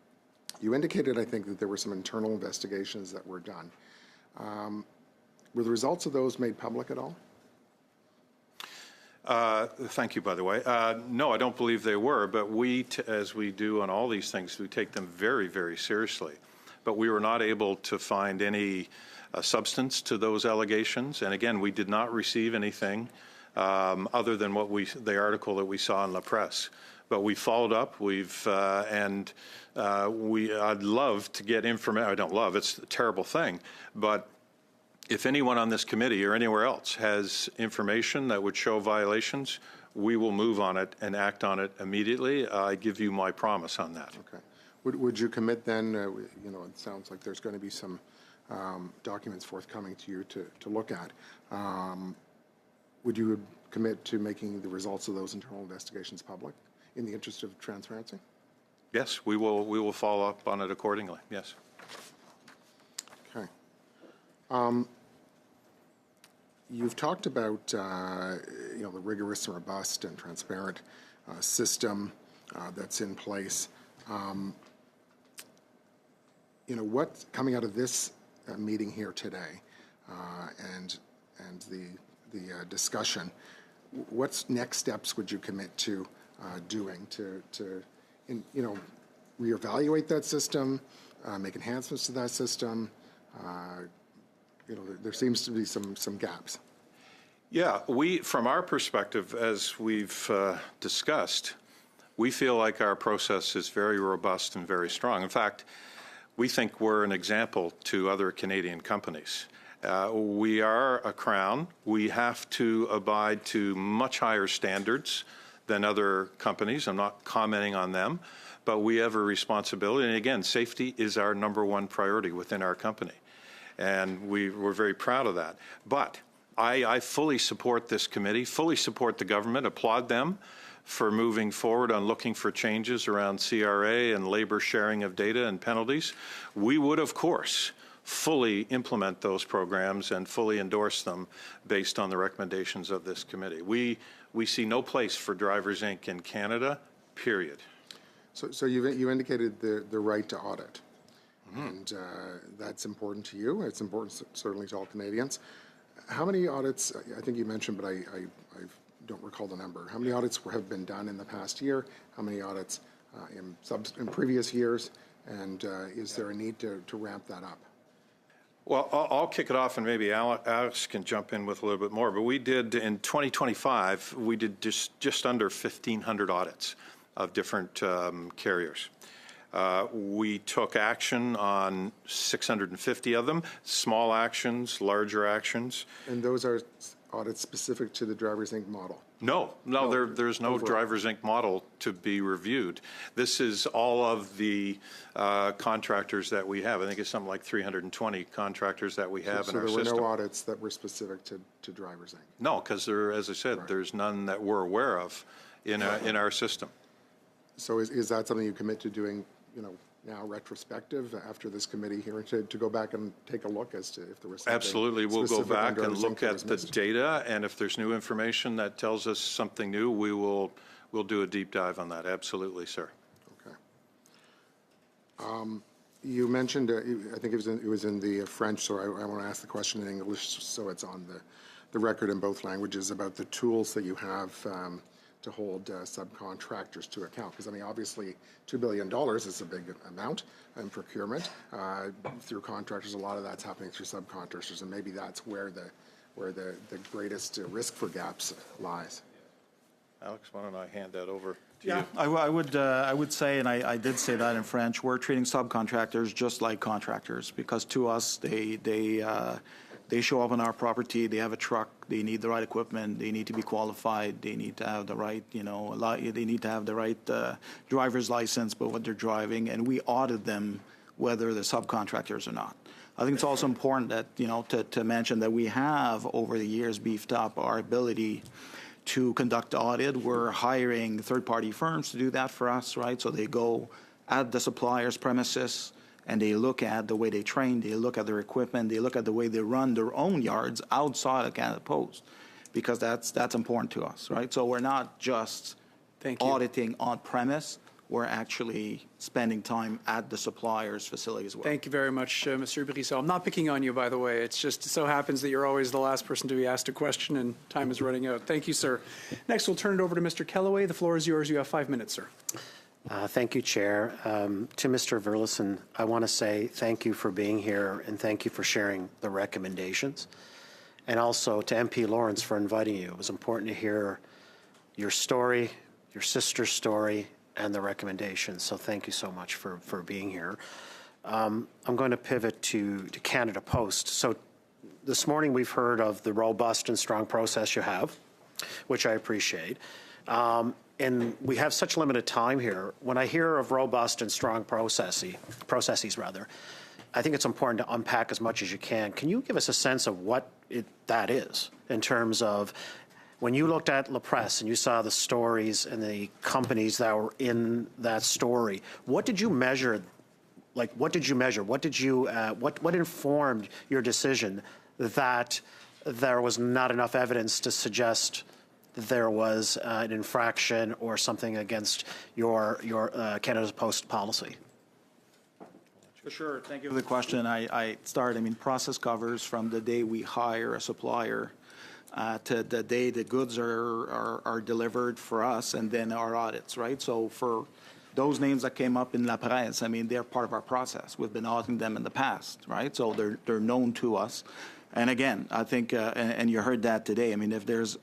you indicated, I think, that there were some internal investigations that were done. Were the results of those made public at all? Thank you, by the way. No, I don't believe they were, but we, as we do on all these things, we take them very, very seriously. But we were not able to find any substance to those allegations. And again, we did not receive anything other than the article that we saw in La Presse. But we followed up. I'd love to get information. I don't love. It's a terrible thing, but if anyone on this committee or anywhere else has information that would show violations, we will move on it and act on it immediately. I give you my promise on that. Okay. Would you commit then, it sounds like there's going to be some documents forthcoming to you to look at. Would you commit to making the results of those internal investigations public in the interest of transparency? Yes, we will follow up on it accordingly, yes. Okay. You've talked about the rigorous and robust and transparent system that's in place. What's coming out of this meeting here today and the discussion? What's next steps would you commit to doing to reevaluate that system, make enhancements to that system? There seems to be some gaps. Yeah, from our perspective, as we've discussed, we feel like our process is very robust and very strong. In fact, we think we're an example to other Canadian companies. We are a crown. We have to abide to much higher standards than other companies. I'm not commenting on them, but we have a responsibility. And again, safety is our #1 priority within our company. And we're very proud of that. But I fully support this committee, fully support the government, applaud them for moving forward on looking for changes around CRA and labor sharing of data and penalties. We would, of course, fully implement those programs and fully endorse them based on the recommendations of this committee. We see no place for Drivers, Inc. in Canada, period. So you indicated the right to audit. And that's important to you. It's important certainly to all Canadians. How many audits, I think you mentioned, but I don't recall the number. How many audits have been done in the past year? How many audits in previous years? And is there a need to ramp that up? Well, I'll kick it off and maybe Alex can jump in with a little bit more. But we did, in 2025, we did just under 1,500 audits of different carriers. We took action on 650 of them, small actions, larger actions. And those are audits specific to the Drivers, Inc. model? No, there's no Drivers, Inc. model to be reviewed. This is all of the contractors that we have. I think it's something like 320 contractors that we have in our system. So there were no audits that were specific to Drivers, Inc.? No, because as I said, there's none that we're aware of in our system. So is that something you commit to doing, now retrospective after this committee here to go back and take a look as to if there was something? Absolutely. We'll go back and look at the data, and if there's new information that tells us something new, we'll do a deep dive on that. Absolutely, sir. Okay. You mentioned, I think it was in the French, so I want to ask the question in English so it's on the record in both languages about the tools that you have to hold subcontractors to account. Because, obviously, $2 billion is a big amount in procurement. Through contractors, a lot of that's happening through subcontractors, and maybe that's where the greatest risk for gaps lies. Alex, why don't I hand that over to you? I would say, and I did say that in French, we're treating subcontractors just like contractors, because to us, they show up on our property, they have a truck, they need the right equipment, they need to be qualified, they need to have the right, they need to have the right driver's license for what they're driving, and we audit them whether they're subcontractors or not. I think it's also important that, to mention that we have over the years beefed up our ability to conduct the audit. We're hiring third-party firms to do that for us, right? So they go at the supplier's premises and they look at the way they train, they look at their equipment, they look at the way they run their own yards outside of Canada Post, because that's important to us, right? So we're not just auditing on premise, we're actually spending time at the supplier's facility as well. Thank you very much, Mr. Brisseau. I'm not picking on you, by the way. It's just so happens that you're always the last person to be asked a question, and time is running out. Thank you, sir. Next, we'll turn it over to Mr. Kellaway. The floor is yours. You have 5 minutes, sir. Thank you, Chair. To Mr. Verlison, I want to say thank you for being here and thank you for sharing the recommendations. And also to MP Lawrence for inviting you. It was important to hear your story, your sister's story, and the recommendations. So thank you so much for being here. I'm going to pivot to Canada Post. So this morning we've heard of the robust and strong process you have, which I appreciate. And we have such limited time here. When I hear of robust and strong processes, I think it's important to unpack as much as you can. Can you give us a sense of what that is in terms of when you looked at La Presse and you saw the stories and the companies that were in that story, what did you measure? Like, what did you measure? What did you, what informed your decision that there was not enough evidence to suggest there was an infraction or something against your Canada Post policy? For sure. Thank you for the question. I mean, process covers from the day we hire a supplier to the day the goods are delivered for us, and then our audits, right? So for those names that came up in La Presse, I mean, they're part of our process. We've been auditing them in the past, right? So they're known to us. And again, I think, and you heard that today, I mean, if there's,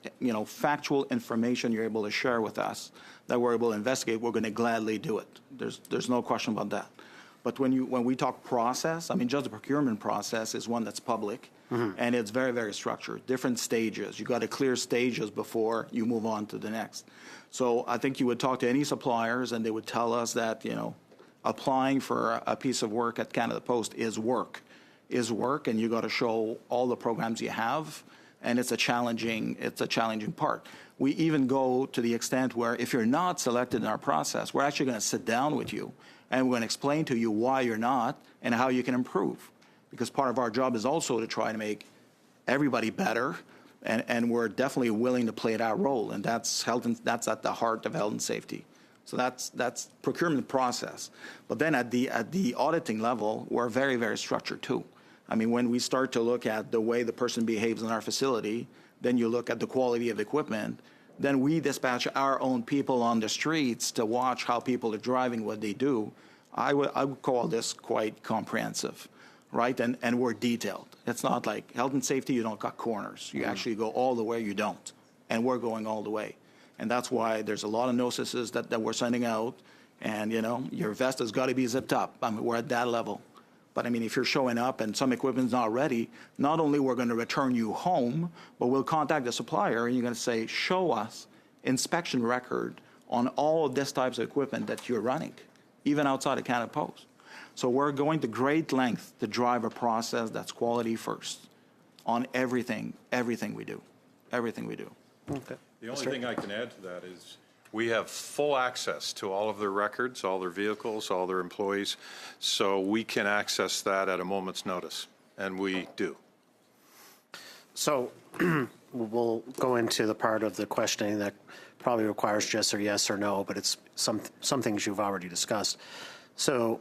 factual information you're able to share with us that we're able to investigate, we're going to gladly do it. There's no question about that. But when we talk process, I mean, just the procurement process is one that's public, and it's very, very structured. Different stages. You got to clear stages before you move on to the next. So I think you would talk to any suppliers, and they would tell us that, applying for a piece of work at Canada Post is work, and you got to show all the programs you have, and it's a challenging part. We even go to the extent where if you're not selected in our process, we're actually going to sit down with you and we're going to explain to you why you're not and how you can improve. Because part of our job is also to try to make everybody better, and we're definitely willing to play that role, and that's that's at the heart of health and safety. So that's procurement process. But then at the auditing level, we're very, very structured too. I mean, when we start to look at the way the person behaves in our facility, then you look at the quality of equipment, then we dispatch our own people on the streets to watch how people are driving, what they do. I would call this quite comprehensive, right? And we're detailed. It's not like health and safety, you don't cut corners. You actually go all the way, you don't. And we're going all the way. And that's why there's a lot of notices that we're sending out. And, your vest has got to be zipped up. I mean, we're at that level. But, I mean, if you're showing up and some equipment's not ready, not only we're going to return you home, but we'll contact the supplier and you're going to say, show us inspection record on all of this types of equipment that you're running, even outside of Canada Post. So we're going to great length to drive a process that's quality first on everything we do. Everything we do. Okay. The only thing I can add to that is we have full access to all of their records, all their vehicles, all their employees, so we can access that at a moment's notice, and we do. So we'll go into the part of the questioning that probably requires just or yes or no, but it's some things you've already discussed. So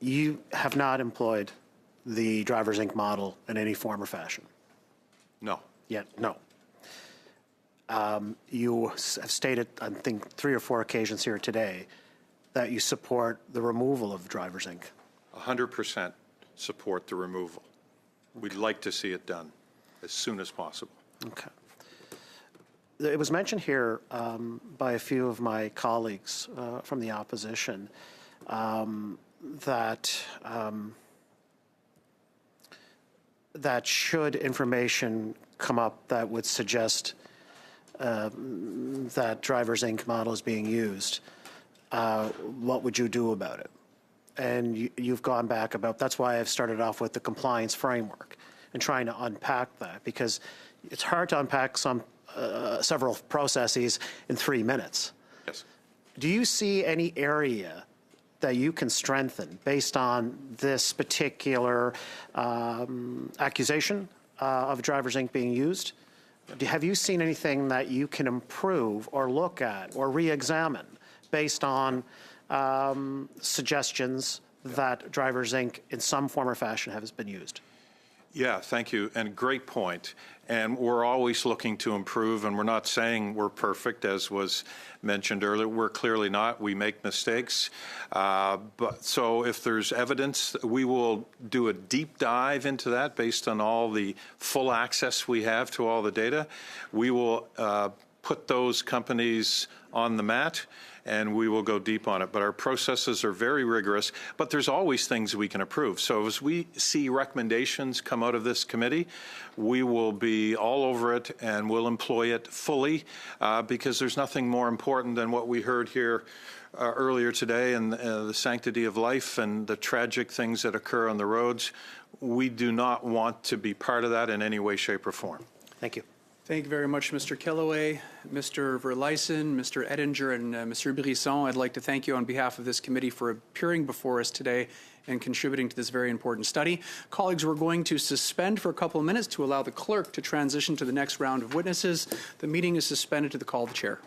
you have not employed the Drivers Inc. model in any form or fashion? No. Yet, no. You have stated, I think, 3 or 4 occasions here today that you support the removal of Drivers Inc. 100% support the removal. We'd like to see it done as soon as possible. Okay. It was mentioned here by a few of my colleagues from the opposition that should information come up that would suggest that Drivers Inc. model is being used, what would you do about it? And you've gone back about, that's why I've started off with the compliance framework and trying to unpack that, because it's hard to unpack several processes in 3 minutes. Yes. Do you see any area that you can strengthen based on this particular accusation of Drivers Inc. being used? Have you seen anything that you can improve or look at or re-examine based on suggestions that Drivers Inc. in some form or fashion has been used? Yeah, thank you, and great point. And we're always looking to improve, and we're not saying we're perfect, as was mentioned earlier. We're clearly not. We make mistakes. But so if there's evidence, we will do a deep dive into that based on all the full access we have to all the data. We will put those companies on the mat, and we will go deep on it. But our processes are very rigorous, but there's always things we can improve. So as we see recommendations come out of this committee, we will be all over it and we'll employ it fully because there's nothing more important than what we heard here earlier today and the sanctity of life and the tragic things that occur on the roads. We do not want to be part of that in any way, shape, or form. Thank you. Thank you very much, Mr. Kellaway, Mr. Verleisen, Mr. Ettinger, and Mr. Brisson. I'd like to thank you on behalf of this committee for appearing before us today and contributing to this very important study. Colleagues, we're going to suspend for a couple of minutes to allow the clerk to transition to the next round of witnesses. The meeting is suspended to the call of the chair.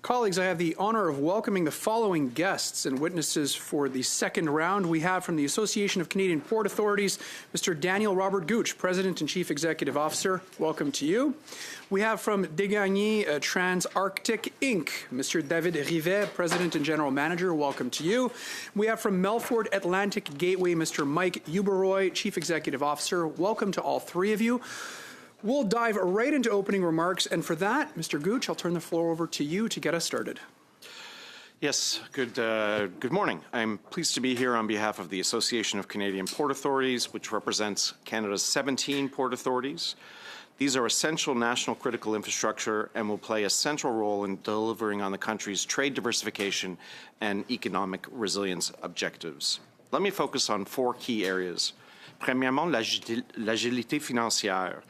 Colleagues, I have the honor of welcoming the following guests and witnesses for the second round. We have from the Association of Canadian Port Authorities, Mr. Daniel Robert Gooch, President and Chief Executive Officer. Welcome to you. We have from Degagny Trans-Arctic Inc., Mr. David Rivet, President and General Manager. Welcome to you. We have from Melfort Atlantic Gateway, Mr. Mike Uberoy, Chief Executive Officer. Welcome to all three of you. We'll dive right into opening remarks, and for that, Mr. Gooch, I'll turn the floor over to you to get us started. Yes, good morning. I'm pleased to be here on behalf of the Association of Canadian Port Authorities, which represents Canada's 17 port authorities. These are essential national critical infrastructure and will play a central role in delivering on the country's trade diversification and economic resilience objectives. Let me focus on four key areas. Premièrement, l'agilité financière.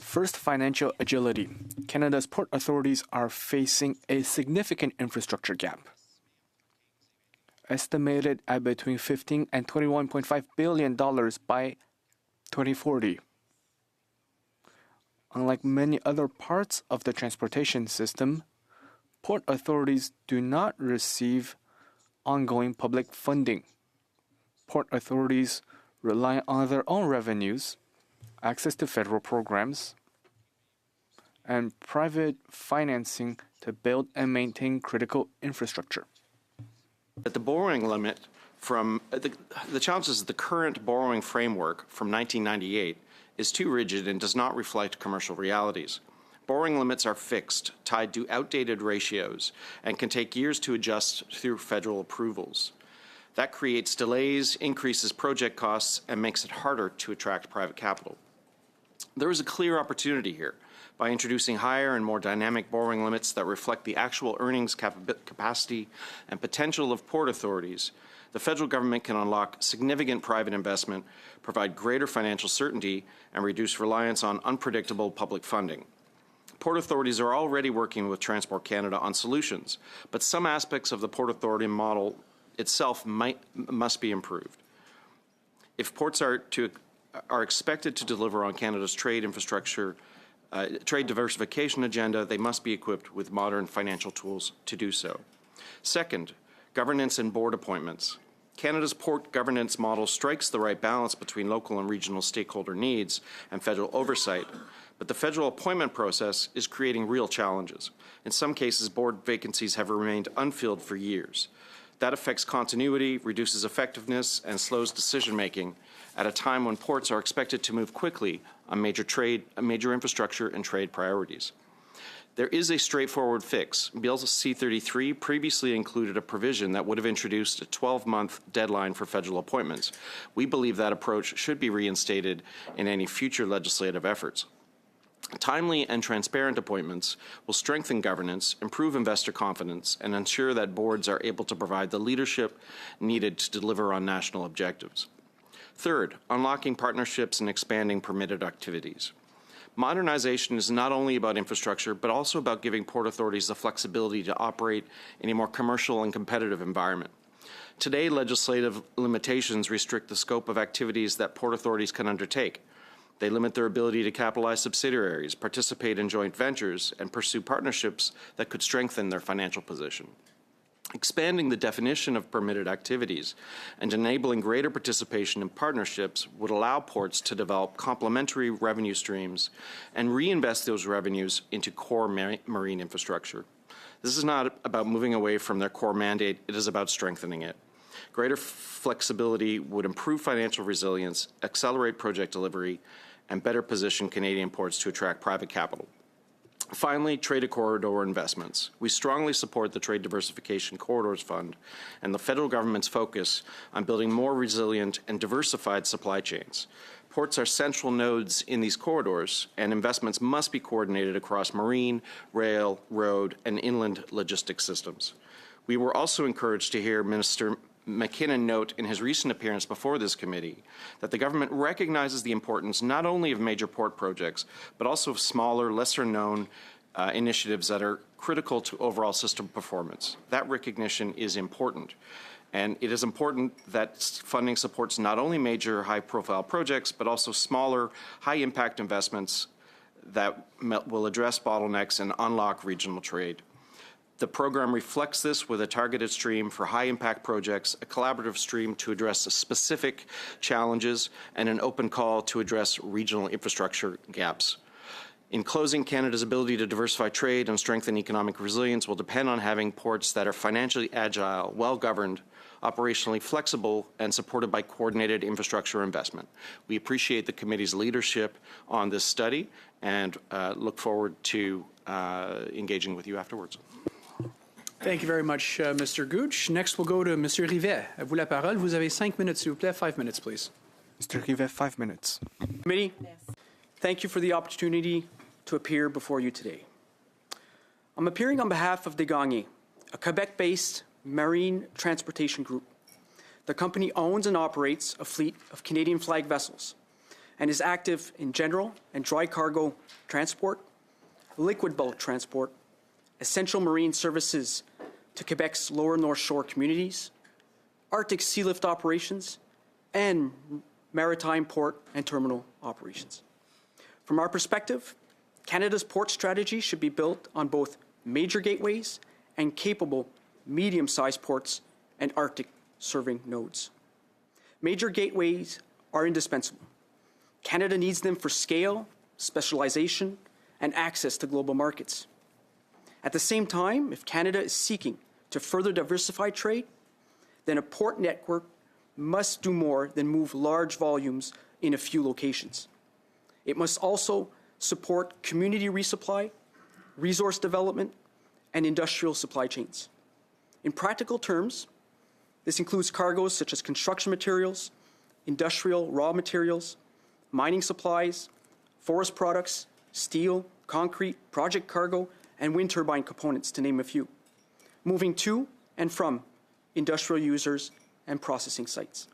First, financial agility. Canada's port authorities are facing a significant infrastructure gap, estimated at between $15 and $21.5 billion by 2040. Unlike many other parts of the transportation system, port authorities do not receive ongoing public funding. Port authorities rely on their own revenues, access to federal programs, and private financing to build and maintain critical infrastructure. At the borrowing limit from the challenge is the current borrowing framework from 1998 is too rigid and does not reflect commercial realities. Borrowing limits are fixed, tied to outdated ratios, and can take years to adjust through federal approvals. That creates delays, increases project costs, and makes it harder to attract private capital. There is a clear opportunity here. By introducing higher and more dynamic borrowing limits that reflect the actual earnings capacity and potential of port authorities, the federal government can unlock significant private investment, provide greater financial certainty, and reduce reliance on unpredictable public funding. Port authorities are already working with Transport Canada on solutions, but some aspects of the port authority model itself must be improved. If ports are expected to deliver on Canada's trade infrastructure, trade diversification agenda, they must be equipped with modern financial tools to do so. Second, governance and board appointments. Canada's port governance model strikes the right balance between local and regional stakeholder needs and federal oversight, but the federal appointment process is creating real challenges. In some cases, board vacancies have remained unfilled for years. That affects continuity, reduces effectiveness, and slows decision-making at a time when ports are expected to move quickly on major infrastructure and trade priorities. There is a straightforward fix. Bill C-33 previously included a provision that would have introduced a 12-month deadline for federal appointments. We believe that approach should be reinstated in any future legislative efforts. Timely and transparent appointments will strengthen governance, improve investor confidence, and ensure that boards are able to provide the leadership needed to deliver on national objectives. Third, unlocking partnerships and expanding permitted activities. Modernization is not only about infrastructure, but also about giving port authorities the flexibility to operate in a more commercial and competitive environment. Today, legislative limitations restrict the scope of activities that port authorities can undertake. They limit their ability to capitalize subsidiaries, participate in joint ventures, and pursue partnerships that could strengthen their financial position. Expanding the definition of permitted activities and enabling greater participation in partnerships would allow ports to develop complementary revenue streams and reinvest those revenues into core marine infrastructure. This is not about moving away from their core mandate, it is about strengthening it. Greater flexibility would improve financial resilience, accelerate project delivery, and better position Canadian ports to attract private capital. Finally, trade corridor investments. We strongly support the Trade Diversification Corridors Fund and the federal government's focus on building more resilient and diversified supply chains. Ports are central nodes in these corridors, and investments must be coordinated across marine, rail, road, and inland logistics systems. We were also encouraged to hear Minister McKinnon note in his recent appearance before this committee that the government recognizes the importance not only of major port projects, but also of smaller, lesser-known initiatives that are critical to overall system performance. That recognition is important. And it is important that funding supports not only major high-profile projects, but also smaller, high-impact investments that will address bottlenecks and unlock regional trade. The program reflects this with a targeted stream for high-impact projects, a collaborative stream to address specific challenges, and an open call to address regional infrastructure gaps. In closing, Canada's ability to diversify trade and strengthen economic resilience will depend on having ports that are financially agile, well-governed, operationally flexible, and supported by coordinated infrastructure investment. We appreciate the committee's leadership on this study and look forward to engaging with you afterwards. Thank you very much, Mr. Gooch. Next, we'll go to Monsieur Rivet. À vous la parole. Vous avez 5 minutes, s'il vous plaît. 5 minutes, please. Mr. Rivet, 5 minutes. Committee, thank you for the opportunity to appear before you today. I'm appearing on behalf of Degagné, a Quebec-based marine transportation group. The company owns and operates a fleet of Canadian flag vessels and is active in general and dry cargo transport, liquid bulk transport, essential marine services to Quebec's lower North Shore communities, Arctic sea lift operations, and maritime port and terminal operations. From our perspective, Canada's port strategy should be built on both major gateways and capable medium-sized ports and Arctic serving nodes. Major gateways are indispensable. Canada needs them for scale, specialization, and access to global markets. At the same time, if Canada is seeking to further diversify trade, then a port network must do more than move large volumes in a few locations. It must also support community resupply, resource development, and industrial supply chains. In practical terms, this includes cargoes such as construction materials, industrial raw materials, mining supplies, forest products, steel, concrete, project cargo, and wind turbine components, to name a few, moving to and from industrial users and processing sites.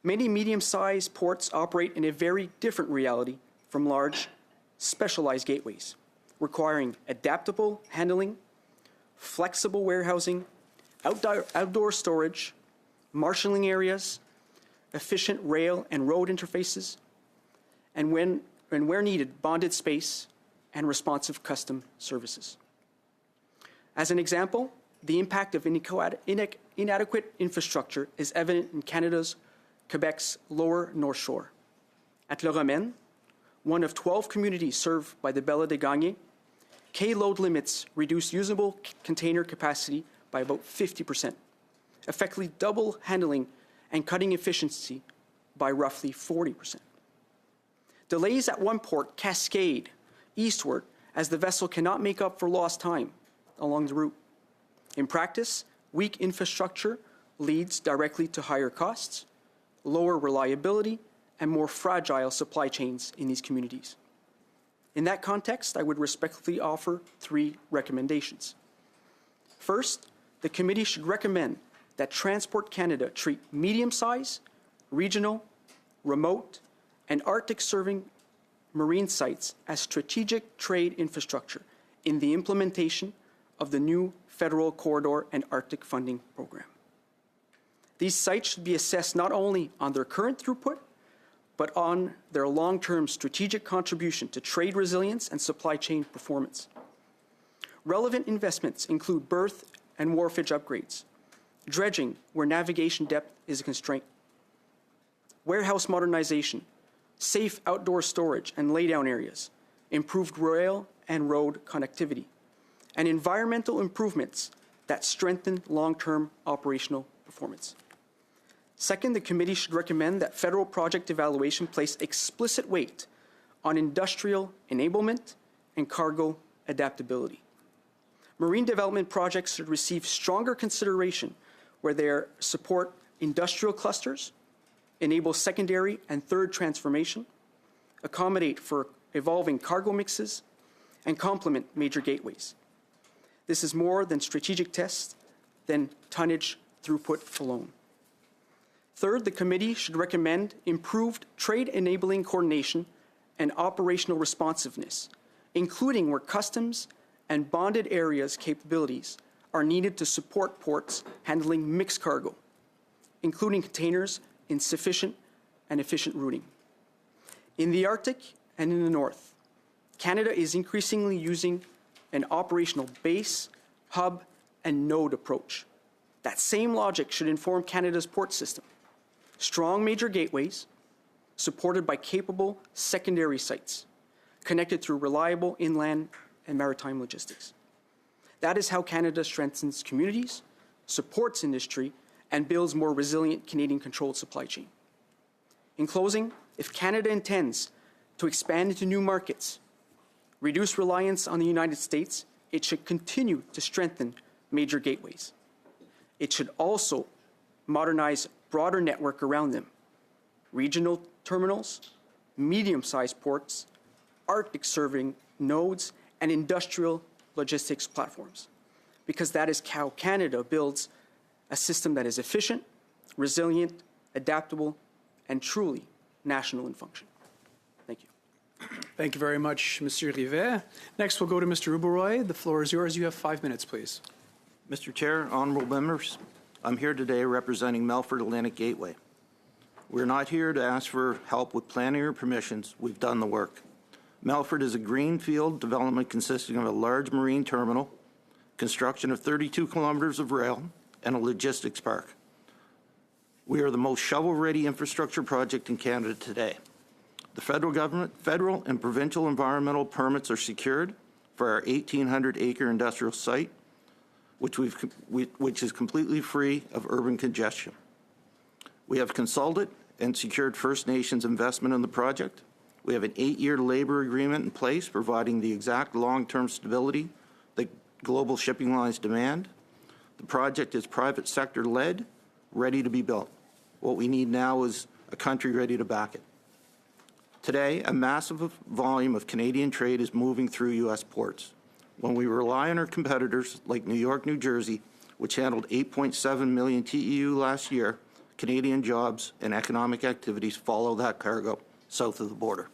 Many medium-sized ports operate in a very different reality from large, specialized gateways, requiring adaptable handling, flexible warehousing, outdoor storage, marshalling areas, efficient rail and road interfaces, and where needed, bonded space and responsive custom services. As an example, the impact of inadequate infrastructure is evident in Quebec's lower North Shore. At Le Romaine, one of 12 communities served by the Bella de Gagné, K-load limits reduce usable container capacity by about 50%, effectively double handling and cutting efficiency by roughly 40%. Delays at one port cascade eastward as the vessel cannot make up for lost time along the route. In practice, weak infrastructure leads directly to higher costs, lower reliability, and more fragile supply chains in these communities. In that context, I would respectfully offer 3 recommendations. First, the committee should recommend that Transport Canada treat medium-sized, regional, remote, and Arctic-serving marine sites as strategic trade infrastructure in the implementation of the new Federal Corridor and Arctic Funding Program. These sites should be assessed not only on their current throughput, but on their long-term strategic contribution to trade resilience and supply chain performance. Relevant investments include berth and wharfage upgrades, dredging where navigation depth is a constraint, warehouse modernization, safe outdoor storage and laydown areas, improved rail and road connectivity, and environmental improvements that strengthen long-term operational performance. Second, the committee should recommend that federal project evaluation place explicit weight on industrial enablement and cargo adaptability. Marine development projects should receive stronger consideration where they support industrial clusters, enable secondary and third transformation, accommodate for evolving cargo mixes, and complement major gateways. This is more than strategic tests than tonnage throughput alone. Third, the committee should recommend improved trade-enabling coordination and operational responsiveness, including where customs and bonded areas capabilities are needed to support ports handling mixed cargo, including containers in sufficient and efficient routing. In the Arctic and in the North, Canada is increasingly using an operational base, hub, and node approach. That same logic should inform Canada's port system. Strong major gateways, supported by capable secondary sites, connected through reliable inland and maritime logistics. That is how Canada strengthens communities, supports industry, and builds more resilient Canadian-controlled supply chain. In closing, if Canada intends to expand into new markets, reduce reliance on the United States, it should continue to strengthen major gateways. It should also modernize broader network around them, regional terminals, medium-sized ports, Arctic serving nodes, and industrial logistics platforms, because that is how Canada builds a system that is efficient, resilient, adaptable, and truly national in function. Thank you. Thank you very much, Monsieur Rivet. Next, we'll go to Mr. Uberoy. The floor is yours. You have 5 minutes, please. Mr. Chair, honorable members, I'm here today representing Melfort Atlantic Gateway. We're not here to ask for help with planning or permissions. We've done the work. Melfort is a greenfield development consisting of a large marine terminal, construction of 32 kilometers of rail, and a logistics park. We are the most shovel-ready infrastructure project in Canada today. The federal and provincial environmental permits are secured for our 1,800-acre industrial site, which is completely free of urban congestion. We have consulted and secured First Nations investment in the project. We have an 8-year labor agreement in place, providing the exact long-term stability that global shipping lines demand. The project is private sector led, ready to be built. What we need now is a country ready to back it. Today, a massive volume of Canadian trade is moving through U.S. ports. When we rely on our competitors like New York, New Jersey, which handled 8.7 million TEU last year, Canadian jobs and economic activities follow that cargo south of the border.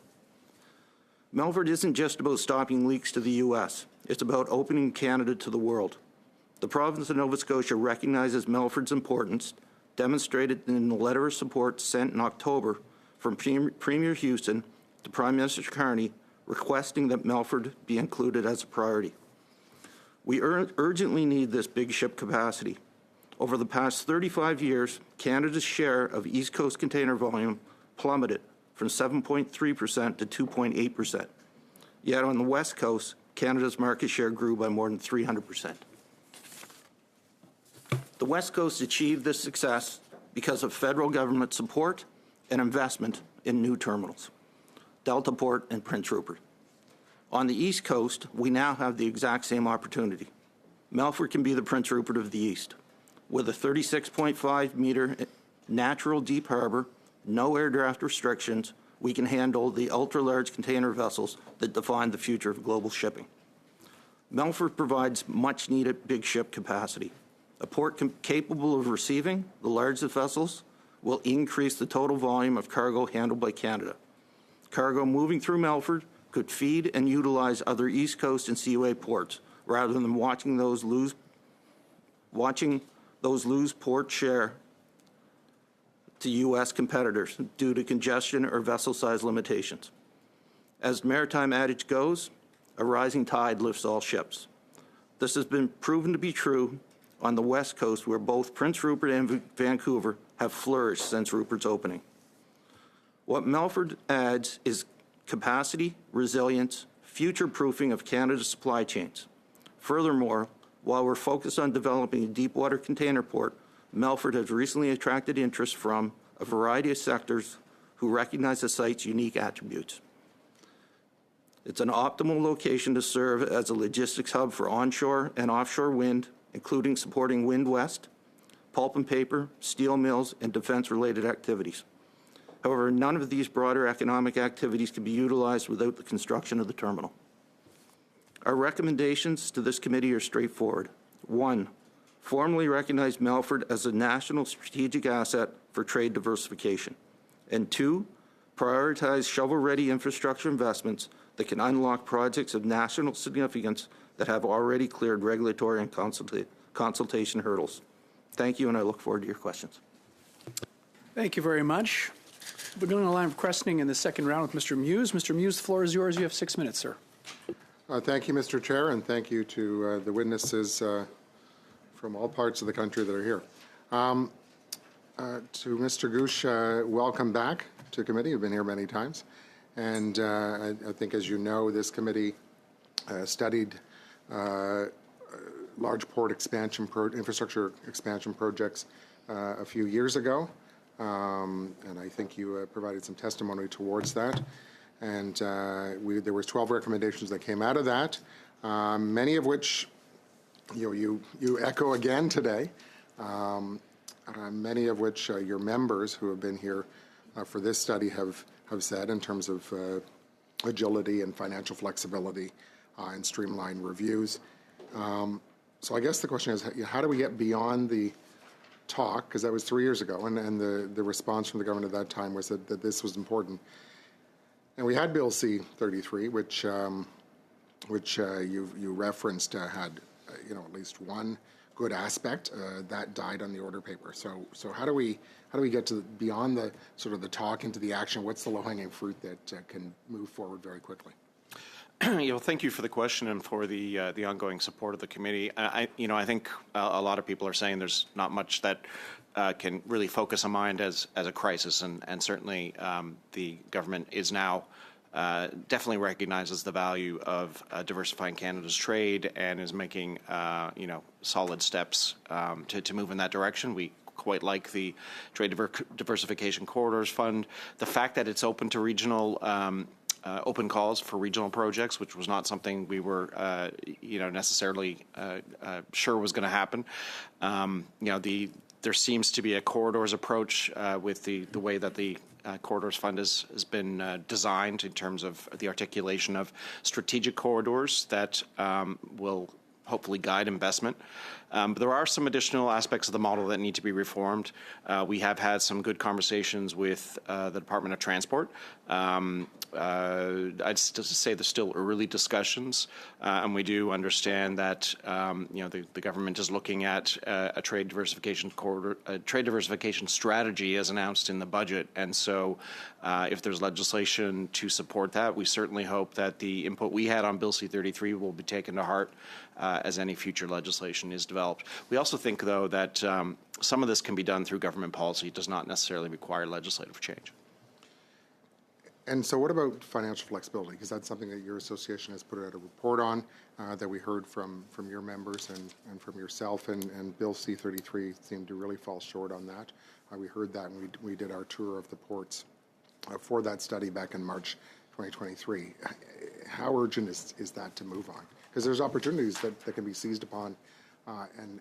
Melfort isn't just about stopping leaks to the U.S. It's about opening Canada to the world. The province of Nova Scotia recognizes Melfort's importance, demonstrated in the letter of support sent in October from Premier Houston to Prime Minister Carney, requesting that Melfort be included as a priority. We urgently need this big ship capacity. Over the past 35 years, Canada's share of East Coast container volume plummeted from 7.3% to 2.8%. Yet on the West Coast, Canada's market share grew by more than 300%. The West Coast achieved this success because of federal government support and investment in new terminals, Delta Port and Prince Rupert. On the East Coast, we now have the exact same opportunity. Melfort can be the Prince Rupert of the East. With a 36.5-meter natural deep harbor, no air draft restrictions, we can handle the ultra-large container vessels that define the future of global shipping. Melfort provides much-needed big ship capacity. A port capable of receiving the largest vessels will increase the total volume of cargo handled by Canada. Cargo moving through Melfort could feed and utilize other East Coast and Seaway ports, rather than watching those lose port share to U.S. competitors due to congestion or vessel size limitations. As maritime adage goes, a rising tide lifts all ships. This has been proven to be true on the West Coast, where both Prince Rupert and Vancouver have flourished since Rupert's opening. What Melfort adds is capacity, resilience, future-proofing of Canada's supply chains. Furthermore, while we're focused on developing a deep-water container port, Melfort has recently attracted interest from a variety of sectors who recognize the site's unique attributes. It's an optimal location to serve as a logistics hub for onshore and offshore wind, including supporting Wind West, pulp and paper, steel mills, and defense-related activities. However, none of these broader economic activities can be utilized without the construction of the terminal. Our recommendations to this committee are straightforward. 1, formally recognize Melfort as a national strategic asset for trade diversification. And 2, prioritize shovel-ready infrastructure investments that can unlock projects of national significance that have already cleared regulatory and consultation hurdles. Thank you, and I look forward to your questions. Thank you very much. We're going to line of questioning in the second round with Mr. Muse. Mr. Muse, the floor is yours. You have 6 minutes, sir. Thank you, Mr. Chair, and thank you to the witnesses from all parts of the country that are here. To Mr. Gooch, welcome back to committee. You've been here many times. And I think, as you know, this committee studied large port expansion, infrastructure expansion projects a few years ago. And I think you provided some testimony towards that. And there was 12 recommendations that came out of that, many of which you echo again today. Many of which your members who have been here for this study have said in terms of agility and financial flexibility and streamlined reviews. So I guess the question is, how do we get beyond the talk, because that was 3 years ago, and the response from the government at that time was that this was important. And we had Bill C-33, which you referenced had at least one good aspect that died on the order paper. So how do we get to beyond the sort of the talk into the action? What's the low-hanging fruit that can move forward very quickly? Thank you for the question and for the ongoing support of the committee. I think a lot of people are saying there's not much that can really focus a mind as a crisis, and certainly the government is now definitely recognizes the value of diversifying Canada's trade and is making solid steps to move in that direction. We quite like the Trade Diversification Corridors Fund. The fact that it's open to regional open calls for regional projects, which was not something we were necessarily sure was going to happen. There seems to be a corridors approach with the way that the Corridors Fund has been designed in terms of the articulation of strategic corridors that will hopefully guide investment. But there are some additional aspects of the model that need to be reformed. We have had some good conversations with the Department of Transport. I'd say there's still early discussions, and we do understand that the government is looking at a trade diversification strategy as announced in the budget. And so, if there's legislation to support that, we certainly hope that the input we had on Bill C-33 will be taken to heart as any future legislation is developed. We also think, though, that some of this can be done through government policy. It does not necessarily require legislative change. And so what about financial flexibility? Because that's something that your association has put out a report on that we heard from your members and from yourself, and Bill C-33 seemed to really fall short on that. We heard that, and we did our tour of the ports for that study back in March 2023. How urgent is that to move on? Because there's opportunities that can be seized upon, and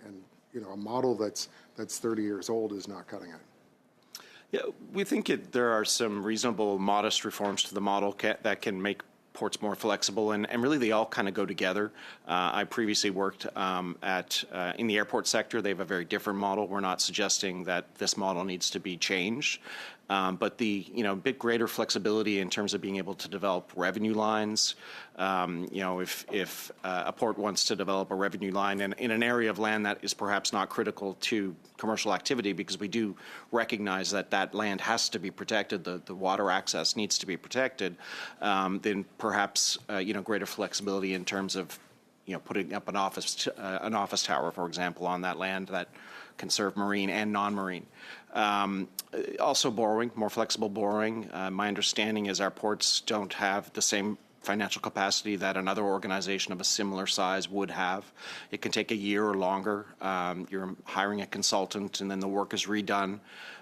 a model that's 30 years old is not cutting it. Yeah, we think there are some reasonable, modest reforms to the model that can make ports more flexible, and really they all kind of go together. I previously worked in the airport sector. They have a very different model. We're not suggesting that this model needs to be changed. But the bit greater flexibility in terms of being able to develop revenue lines. If a port wants to develop a revenue line in an area of land that is perhaps not critical to commercial activity, because we do recognize that land has to be protected, the water access needs to be protected, then perhaps greater flexibility in terms of putting up an office tower, for example, on that land that can serve marine and non-marine. Also borrowing, more flexible borrowing. My understanding is our ports don't have the same financial capacity that another organization of a similar size would have. It can take a year or longer. You're hiring a consultant and then the work is redone.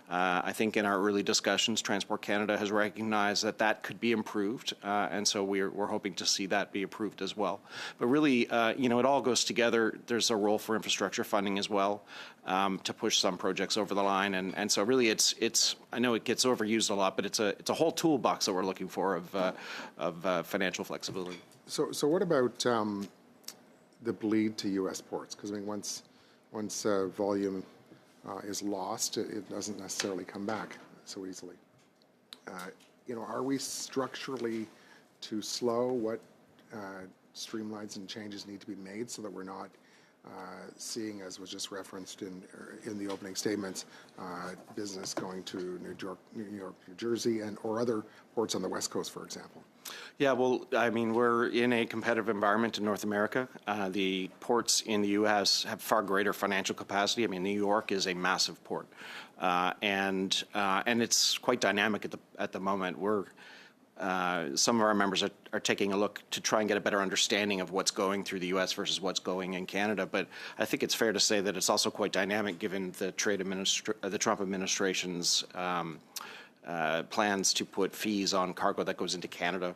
I think in our early discussions, Transport Canada has recognized that could be improved, and so we're hoping to see that be approved as well. But really, it all goes together. There's a role for infrastructure funding as well to push some projects over the line, and so really, it's I know it gets overused a lot, but it's a whole toolbox that we're looking for of financial flexibility. So what about the bleed to U.S. ports? Because once volume is lost, it doesn't necessarily come back so easily. Are we structurally too slow? What streamlines and changes need to be made so that we're not seeing, as was just referenced in the opening statements, business going to New York, New Jersey, or other ports on the West Coast, for example? Yeah, well, I mean, we're in a competitive environment in North America. The ports in the U.S. have far greater financial capacity. I mean, New York is a massive port, and it's quite dynamic at the moment. Some of our members are taking a look to try and get a better understanding of what's going through the U.S. versus what's going in Canada. But I think it's fair to say that it's also quite dynamic given the the Trump administration's plans to put fees on cargo that goes into Canada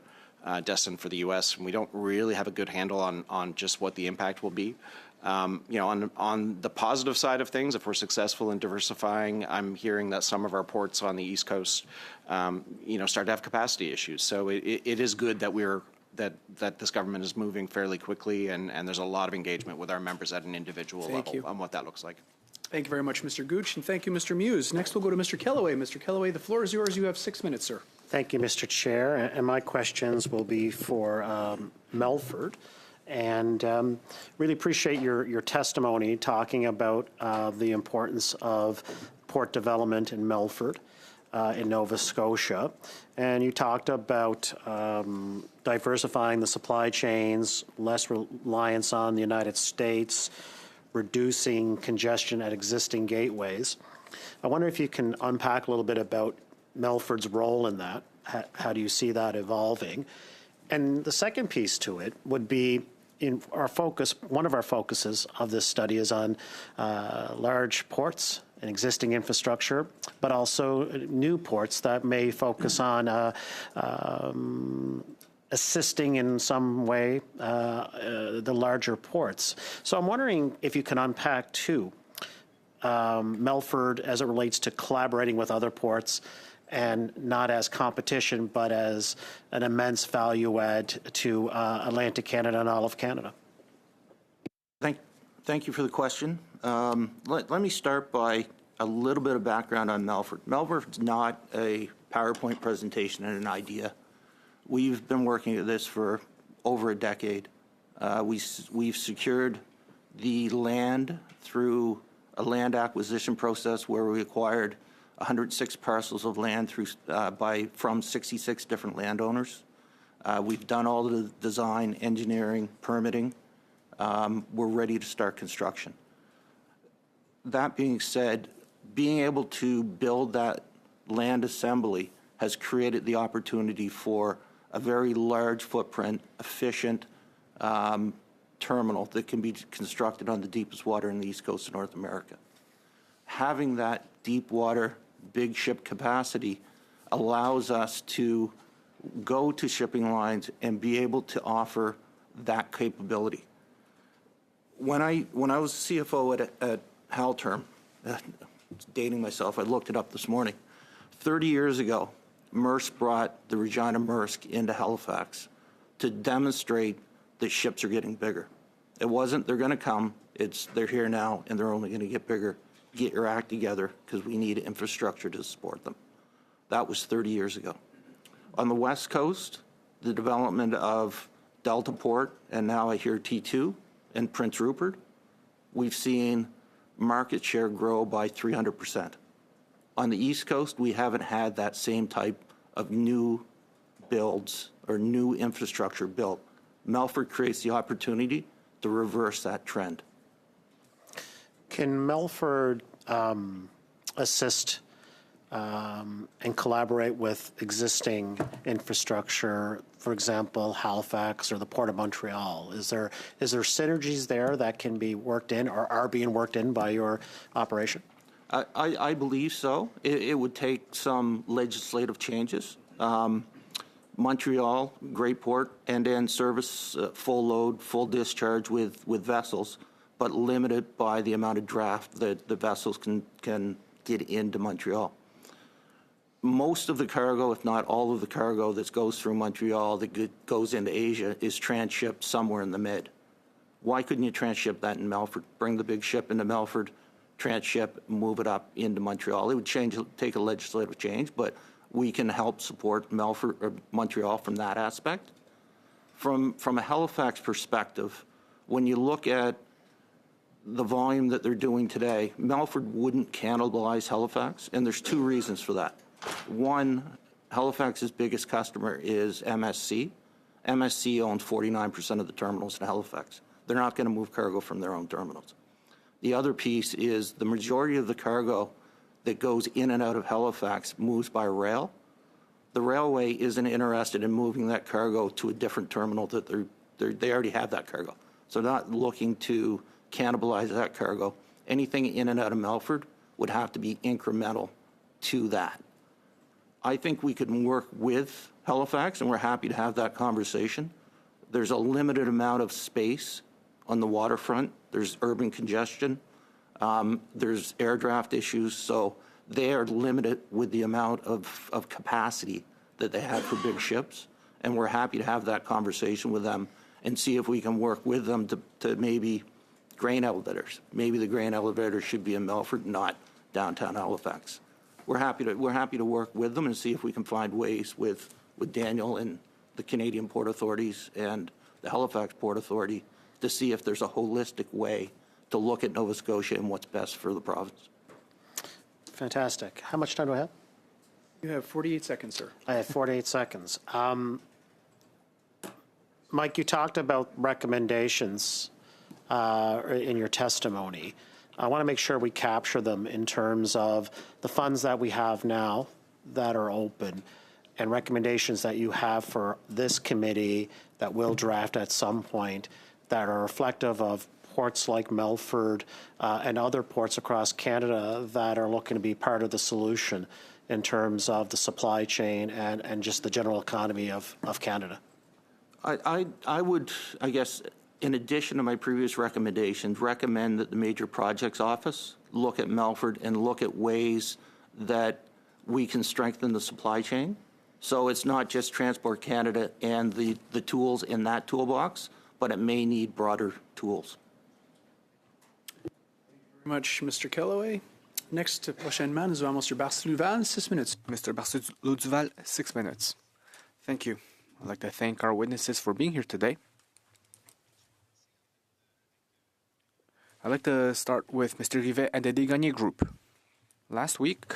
destined for the U.S. And we don't really have a good handle on just what the impact will be. On the positive side of things, if we're successful in diversifying, I'm hearing that some of our ports on the East Coast, start to have capacity issues. So it is good that that this government is moving fairly quickly, and there's a lot of engagement with our members at an individual level on what that looks like. Thank you very much, Mr. Gooch, and thank you, Mr. Muse. Next, we'll go to Mr. Kellaway. Mr. Kellaway, the floor is yours. You have 6 minutes, sir. Thank you, Mr. Chair. And my questions will be for Melford. And really appreciate your testimony talking about the importance of port development in Melford in Nova Scotia. And you talked about diversifying the supply chains, less reliance on the United States, reducing congestion at existing gateways. I wonder if you can unpack a little bit about Melford's role in that. How do you see that evolving? And the second piece to it would be, in our focus, one of our focuses of this study is on large ports and existing infrastructure, but also new ports that may focus on assisting in some way the larger ports. So I'm wondering if you can unpack, too, Melford as it relates to collaborating with other ports, and not as competition, but as an immense value add to Atlantic Canada and all of Canada. Thank you for the question. Let me start by a little bit of background on Melford. Melford's not a PowerPoint presentation and an idea. We've been working at this for over a decade. We've secured the land through a land acquisition process where we acquired 106 parcels of land from 66 different landowners. We've done all the design, engineering, permitting. We're ready to start construction. That being said, being able to build that land assembly has created the opportunity for a very large footprint, efficient terminal that can be constructed on the deepest water in the east coast of North America. Having that deep water, big ship capacity allows us to go to shipping lines and be able to offer that capability. When I was CFO at Halterm, dating myself, I looked it up this morning. 30 years ago, Maersk brought the Regina Maersk into Halifax to demonstrate that ships are getting bigger. It wasn't they're going to come, it's they're here now and they're only going to get bigger. Get your act together because we need infrastructure to support them. That was 30 years ago. On the West Coast, the development of Delta Port, and now I hear T2 and Prince Rupert, we've seen market share grow by 300%. On the East Coast, we haven't had that same type of new builds or new infrastructure built. Melford creates the opportunity to reverse that trend. Can Melford assist and collaborate with existing infrastructure, for example, Halifax or the Port of Montreal? Is there synergies there that can be worked in or are being worked in by your operation? I believe so. It would take some legislative changes. Montreal, great port, end-to-end service, full load, full discharge with vessels, but limited by the amount of draft that the vessels can get into Montreal. Most of the cargo, if not all of the cargo that goes through Montreal that goes into Asia is transshipped somewhere in the mid. Why couldn't you transship that in Melford? Bring the big ship into Melford, transship, move it up into Montreal. It would take a legislative change, but we can help support Melford or Montreal from that aspect. From a Halifax perspective, when you look at the volume that they're doing today, Melford wouldn't cannibalize Halifax, and there's two reasons for that. One, Halifax's biggest customer is MSC. MSC owns 49% of the terminals in Halifax. They're not going to move cargo from their own terminals. The other piece is the majority of the cargo that goes in and out of Halifax moves by rail. The railway isn't interested in moving that cargo to a different terminal that they already have that cargo. So they're not looking to cannibalize that cargo. Anything in and out of Melford would have to be incremental to that. I think we can work with Halifax, and we're happy to have that conversation. There's a limited amount of space on the waterfront. There's urban congestion. There's air draft issues. So they are limited with the amount of capacity that they have for big ships. And we're happy to have that conversation with them and see if we can work with them to maybe grain elevators. Maybe the grain elevator should be in Melford, not downtown Halifax. We're happy to work with them and see if we can find ways with Daniel and the Canadian Port Authorities and the Halifax Port Authority to see if there's a holistic way to look at Nova Scotia and what's best for the province. Fantastic. How much time do I have? You have 48 seconds, sir. I have 48 seconds. Mike, you talked about recommendations in your testimony. I want to make sure we capture them in terms of the funds that we have now that are open and recommendations that you have for this committee that will draft at some point that are reflective of ports like Melford and other ports across Canada that are looking to be part of the solution in terms of the supply chain and just the general economy of Canada. I would, I guess, in addition to my previous recommendations, recommend that the Major Projects Office look at Melford and look at ways that we can strengthen the supply chain. So it's not just Transport Canada and the tools in that toolbox, but it may need broader tools. Thank you very much, Mr. Kellaway. Next, prochainement, nous avons Mr. Barcelouval, 6 minutes. Mr. Barcelouval, 6 minutes. Thank you. I'd like to thank our witnesses for being here today. I'd like to start with Mr. Rivet and the Desgagnés Group. Last week,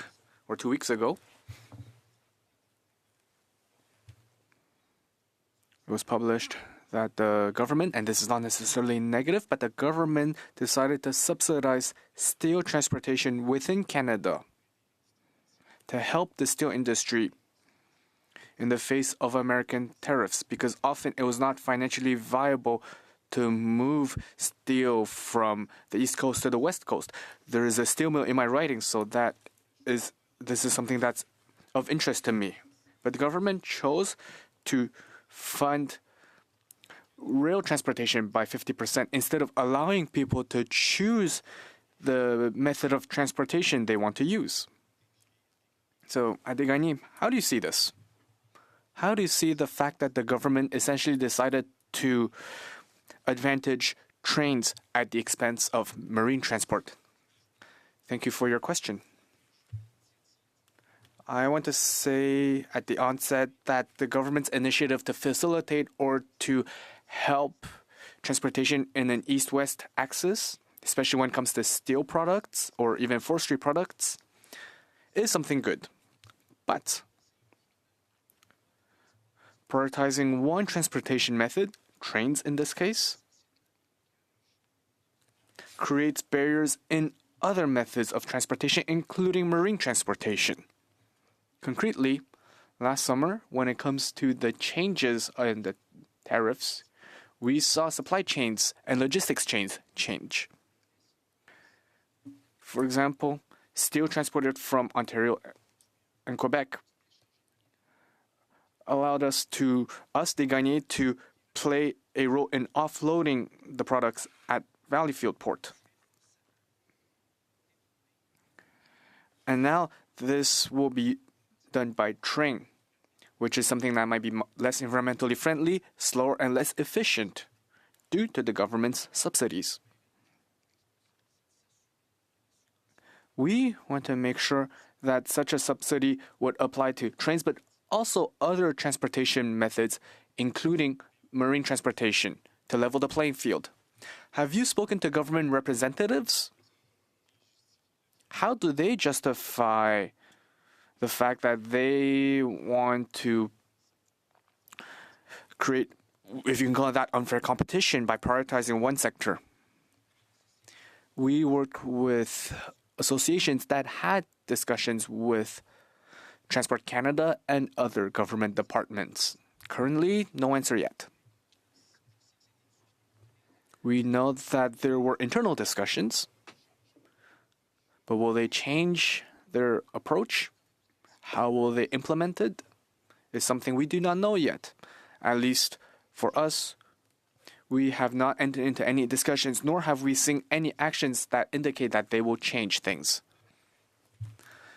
or 2 weeks ago, it was published that the government, and this is not necessarily negative, but the government decided to subsidize steel transportation within Canada to help the steel industry in the face of American tariffs, because often it was not financially viable to move steel from the East Coast to the West Coast. There is a steel mill in my writing, so this is something that's of interest to me. But the government chose to fund rail transportation by 50% instead of allowing people to choose the method of transportation they want to use. So, at Desgagnés, how do you see this? How do you see the fact that the government essentially decided to advantage trains at the expense of marine transport? Thank you for your question. I want to say at the onset that the government's initiative to facilitate or to help transportation in an east-west axis, especially when it comes to steel products or even forestry products, is something good. But prioritizing one transportation method, trains in this case, creates barriers in other methods of transportation, including marine transportation. Concretely, last summer, when it comes to the changes in the tariffs, we saw supply chains and logistics chains change. For example, steel transported from Ontario and Quebec allowed us, Desgagnés, to play a role in offloading the products at Valleyfield Port. And now this will be done by train, which is something that might be less environmentally friendly, slower, and less efficient due to the government's subsidies. We want to make sure that such a subsidy would apply to trains, but also other transportation methods, including marine transportation, to level the playing field. Have you spoken to government representatives? How do they justify the fact that they want to create, if you can call it that, unfair competition by prioritizing one sector? We work with associations that had discussions with Transport Canada and other government departments. Currently, no answer yet. We know that there were internal discussions, but will they change their approach? How will they implement it? Is something we do not know yet. At least for us, we have not entered into any discussions, nor have we seen any actions that indicate that they will change things.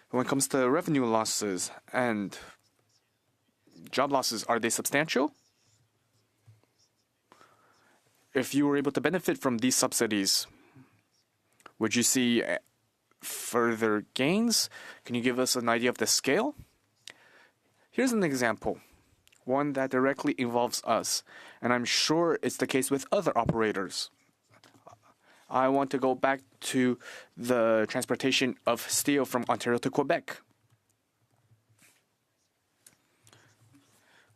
When it comes to revenue losses and job losses, are they substantial? If you were able to benefit from these subsidies, would you see further gains? Can you give us an idea of the scale? Here's an example, one that directly involves us, and I'm sure it's the case with other operators. I want to go back to the transportation of steel from Ontario to Quebec.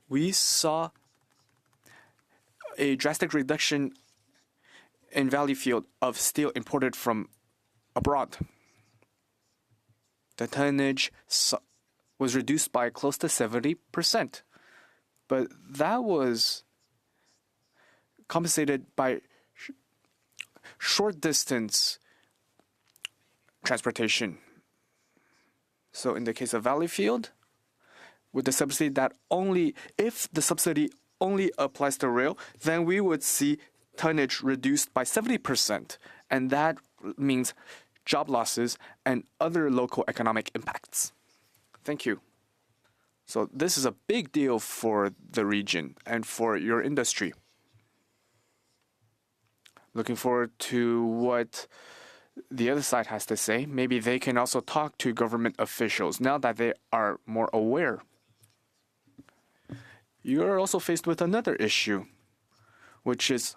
We saw a drastic reduction in value field of steel imported from abroad. The tonnage was reduced by close to 70%, but that was compensated by short distance transportation. So in the case of Valleyfield, with the subsidy that if the subsidy only applies to rail, then we would see tonnage reduced by 70%, and that means job losses and other local economic impacts. Thank you. So this is a big deal for the region and for your industry. Looking forward to what the other side has to say. Maybe they can also talk to government officials now that they are more aware. You are also faced with another issue, which is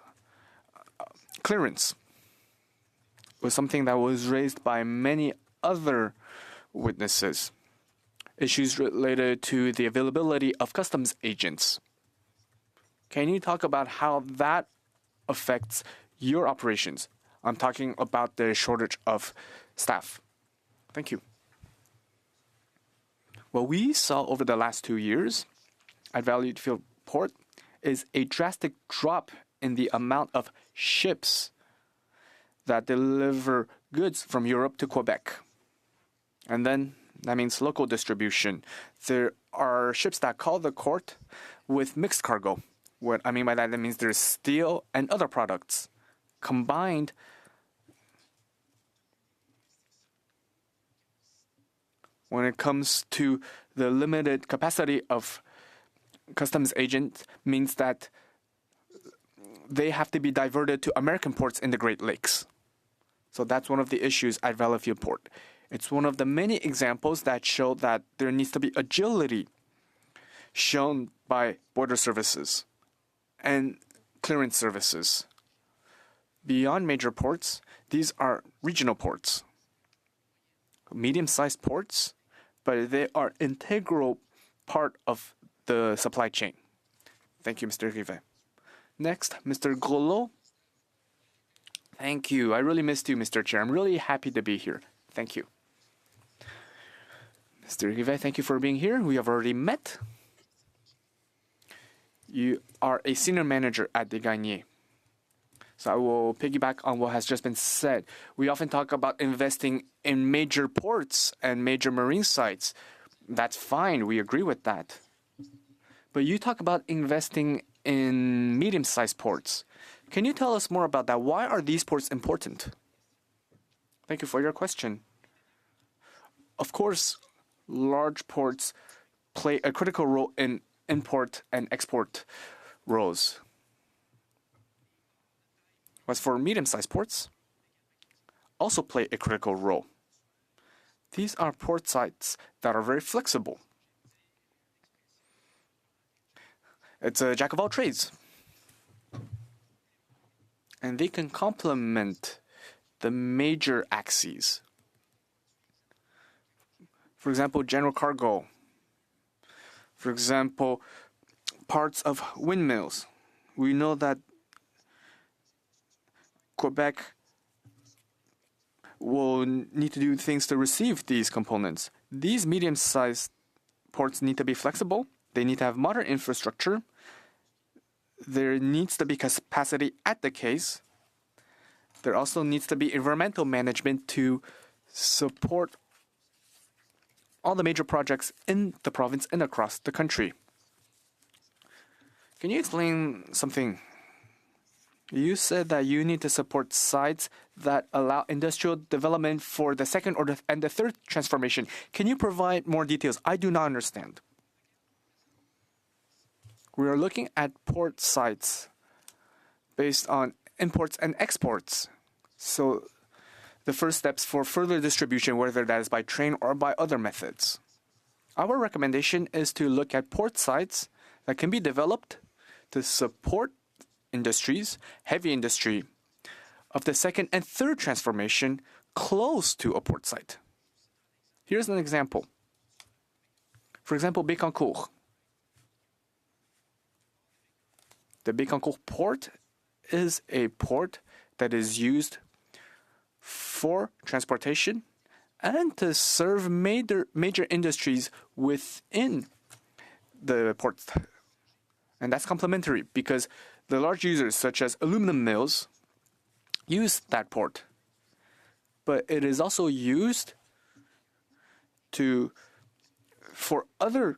clearance. It was something that was raised by many other witnesses. Issues related to the availability of customs agents. Can you talk about how that affects your operations? I'm talking about the shortage of staff. Thank you. What we saw over the last 2 years at Valleyfield Port is a drastic drop in the amount of ships that deliver goods from Europe to Quebec. And then that means local distribution. There are ships that call the court with mixed cargo. What I mean by that means there's steel and other products combined. When it comes to the limited capacity of customs agents, means that they have to be diverted to American ports in the Great Lakes. So that's one of the issues at Valleyfield Port. It's one of the many examples that show that there needs to be agility shown by border services and clearance services. Beyond major ports, these are regional ports, medium-sized ports, but they are integral part of the supply chain. Thank you, Mr. Rivet. Next, Mr. Grolot. Thank you. I really missed you, Mr. Chair. I'm really happy to be here. Thank you. Mr. Rivet, thank you for being here. We have already met. You are a senior manager at Desgagnés. So I will piggyback on what has just been said. We often talk about investing in major ports and major marine sites. That's fine. We agree with that. But you talk about investing in medium-sized ports. Can you tell us more about that? Why are these ports important? Thank you for your question. Of course, large ports play a critical role in import and export roles. As for medium-sized ports, also play a critical role. These are port sites that are very flexible. It's a jack of all trades. and they can complement the major axes. For example, general cargo. For example, parts of windmills. We know that Quebec will need to do things to receive these components. These medium-sized ports need to be flexible. They need to have modern infrastructure. There needs to be capacity at the case. There also needs to be environmental management to support all the major projects in the province and across the country. Can you explain something? You said that you need to support sites that allow industrial development for the second and the third transformation. Can you provide more details? I do not understand. We are looking at port sites based on imports and exports. So the first steps for further distribution, whether that is by train or by other methods. Our recommendation is to look at port sites that can be developed to support industries, heavy industry, of the second and third transformation close to a port site. Here's an example. For example, Bécancour. The Bécancour port is a port that is used for transportation and to serve major industries within the port. And that's complementary because the large users, such as aluminum mills, use that port. But it is also used for other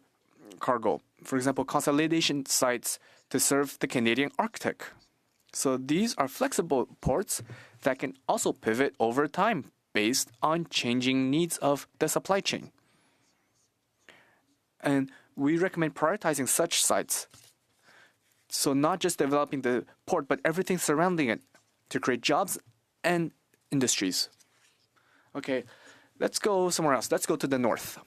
cargo, for example, consolidation sites to serve the Canadian Arctic. So these are flexible ports that can also pivot over time based on changing needs of the supply chain. And we recommend prioritizing such sites. So not just developing the port, but everything surrounding it to create jobs and industries. Okay, let's go somewhere else. Let's go to the north.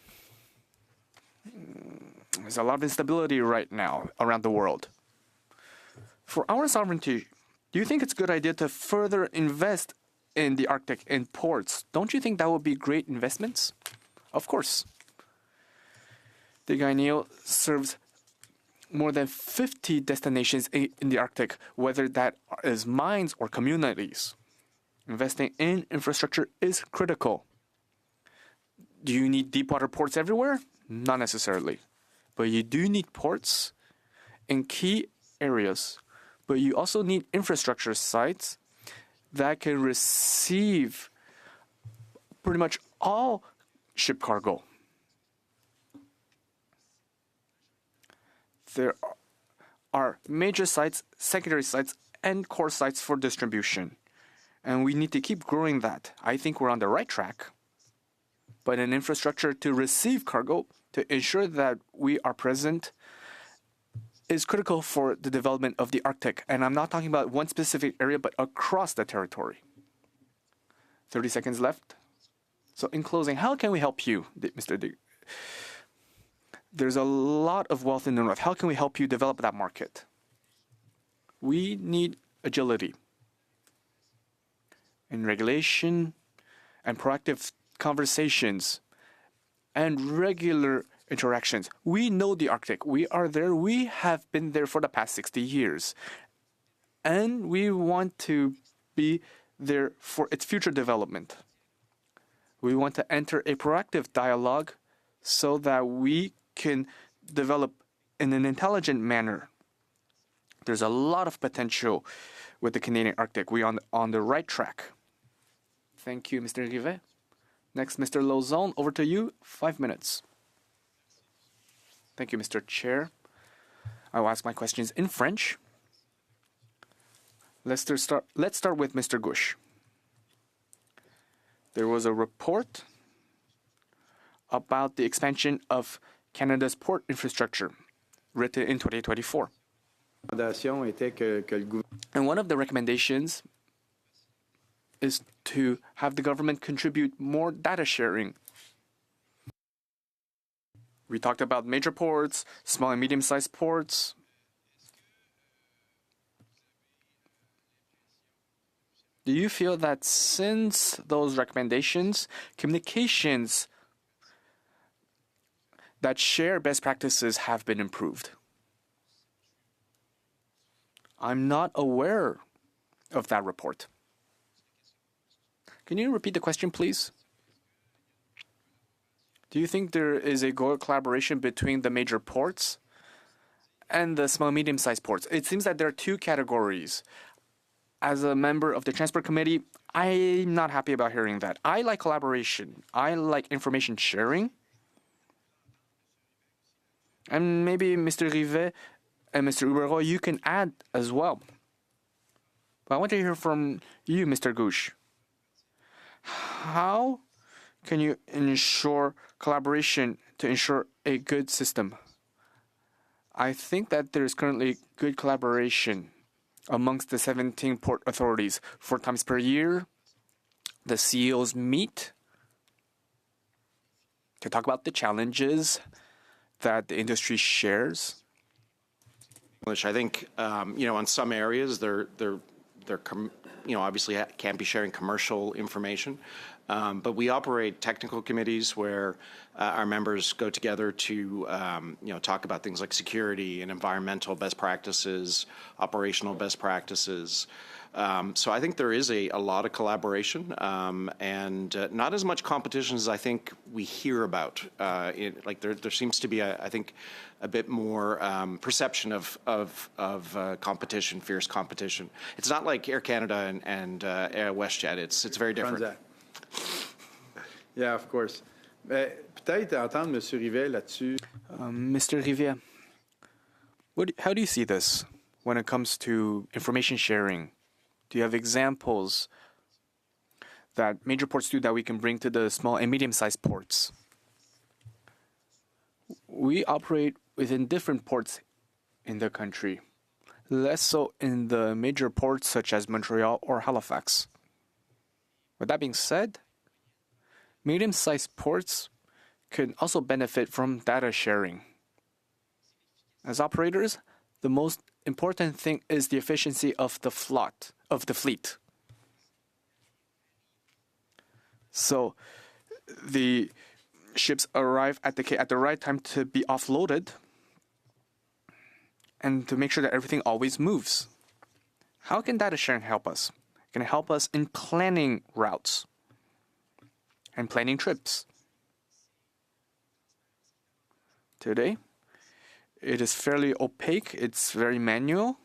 There's a lot of instability right now around the world. For our sovereignty, do you think it's a good idea to further invest in the Arctic, in ports? Don't you think that would be great investments? Of course. The Guyneal serves more than 50 destinations in the Arctic, whether that is mines or communities. Investing in infrastructure is critical. Do you need deepwater ports everywhere? Not necessarily. But you do need ports in key areas. But you also need infrastructure sites that can receive pretty much all ship cargo. There are major sites, secondary sites, and core sites for distribution. And we need to keep growing that. I think we're on the right track. But an infrastructure to receive cargo, to ensure that we are present, is critical for the development of the Arctic. And I'm not talking about one specific area, but across the territory. 30 seconds left. So in closing, how can we help you, Mr. Dig? There's a lot of wealth in the north. How can we help you develop that market? We need agility in regulation and proactive conversations and regular interactions. We know the Arctic. We are there. We have been there for the past 60 years. And we want to be there for its future development. We want to enter a proactive dialogue so that we can develop in an intelligent manner. There's a lot of potential with the Canadian Arctic. We are on the right track. Thank you, Mr. Rivet. Next, Mr. Lauzon, over to you, 5 minutes. Thank you, Mr. Chair. I will ask my questions in French. Let's start with Mr. Gush. There was a report about the expansion of Canada's port infrastructure written in 2024. And one of the recommendations is to have the government contribute more data sharing. We talked about major ports, small and medium-sized ports. do you feel that since those recommendations, communications that share best practices have been improved? I'm not aware of that report. Can you repeat the question, please? Do you think there is a good collaboration between the major ports and the small medium-sized ports? It seems that there are two categories. As a member of the Transport Committee, I'm not happy about hearing that. I like collaboration. I like information sharing. And maybe Mr. Rivet and Mr. Uberroy, you can add as well. But I want to hear from you, Mr. Gouche. How can you ensure collaboration to ensure a good system? I think that there is currently good collaboration amongst the 17 port authorities. 4 times per year, the CEOs meet to talk about the challenges that the industry shares. Which I think, in some areas they're obviously can't be sharing commercial information, but we operate technical committees where our members go together to talk about things like security and environmental best practices, operational best practices. So I think there is a lot of collaboration and not as much competition as I think we hear about. There seems to be, I think, a bit more perception of competition, fierce competition. It's not like Air Canada and WestJet. It's very different. Yeah, of course. Peut-être entendre M. Rivet là-dessus. Mr. Rivière, how do you see this when it comes to information sharing? Do you have examples that major ports do that we can bring to the small and medium-sized ports? We operate within different ports in the country, less so in the major ports such as Montreal or Halifax. With that being said, medium-sized ports can also benefit from data sharing. As operators, the most important thing is the efficiency of the fleet. So the ships arrive at the quay at the right time to be offloaded and to make sure that everything always moves. How can data sharing help us? It can help us in planning routes and planning trips. Today, it is fairly opaque. It's very manual.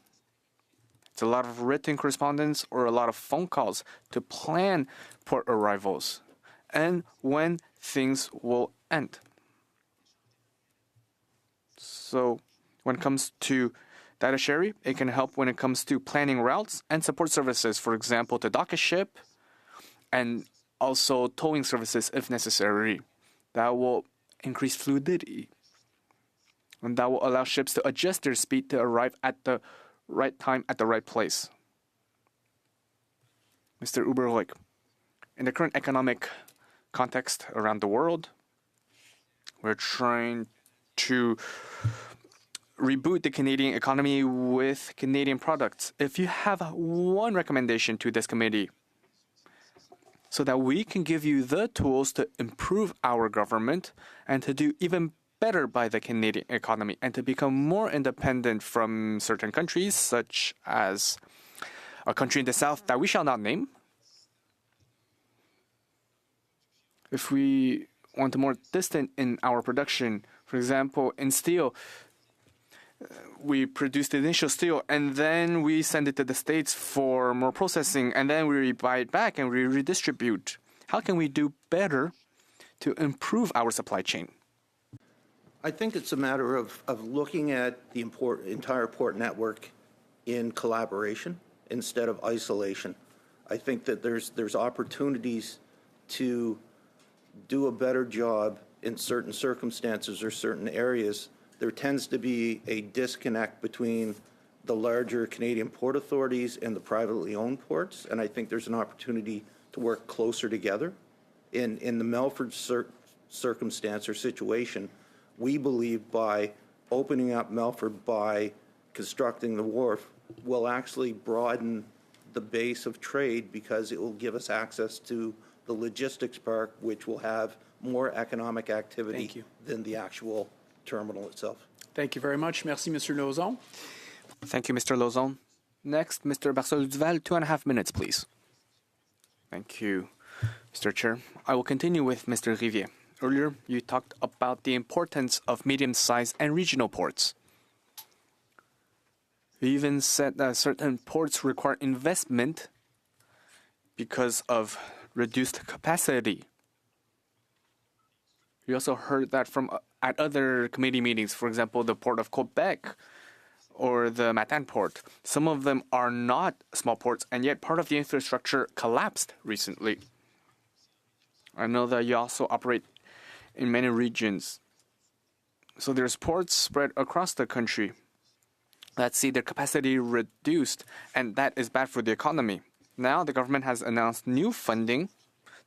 It's a lot of written correspondence or a lot of phone calls to plan port arrivals and when things will end. So when it comes to data sharing, it can help when it comes to planning routes and support services, for example, to dock a ship and also towing services if necessary. That will increase fluidity. And that will allow ships to adjust their speed to arrive at the right time at the right place. Mr. Uberroy, in the current economic context around the world, we're trying to reboot the Canadian economy with Canadian products. If you have one recommendation to this committee so that we can give you the tools to improve our government and to do even better by the Canadian economy and to become more independent from certain countries, such as a country in the south that we shall not name. If we want to more distant in our production, for example, in steel, we produce the initial steel and then we send it to the States for more processing and then we buy it back and we redistribute. How can we do better to improve our supply chain? I think it's a matter of looking at the entire port network in collaboration instead of isolation. I think that there's opportunities to do a better job in certain circumstances or certain areas. There tends to be a disconnect between the larger Canadian port authorities and the privately owned ports, and I think there's an opportunity to work closer together. In the Melford circumstance or situation, we believe by opening up Melford, by constructing the wharf, will actually broaden the base of trade because it will give us access to the logistics park, which will have more economic activity than the actual terminal itself. Thank you very much. Merci, Mr. Lauzon. Thank you, Mr. Lauzon. Next, Mr. Barcel-Duval, 2.5 minutes, please. Thank you, Mr. Chair. I will continue with Mr. Rivier. Earlier, you talked about the importance of medium-sized and regional ports. You even said that certain ports require investment because of reduced capacity. We also heard that from at other committee meetings, for example, the Port of Quebec or the Matane port. Some of them are not small ports, and yet part of the infrastructure collapsed recently. I know that you also operate in many regions. So there's ports spread across the country that see their capacity reduced, and that is bad for the economy. Now the government has announced new funding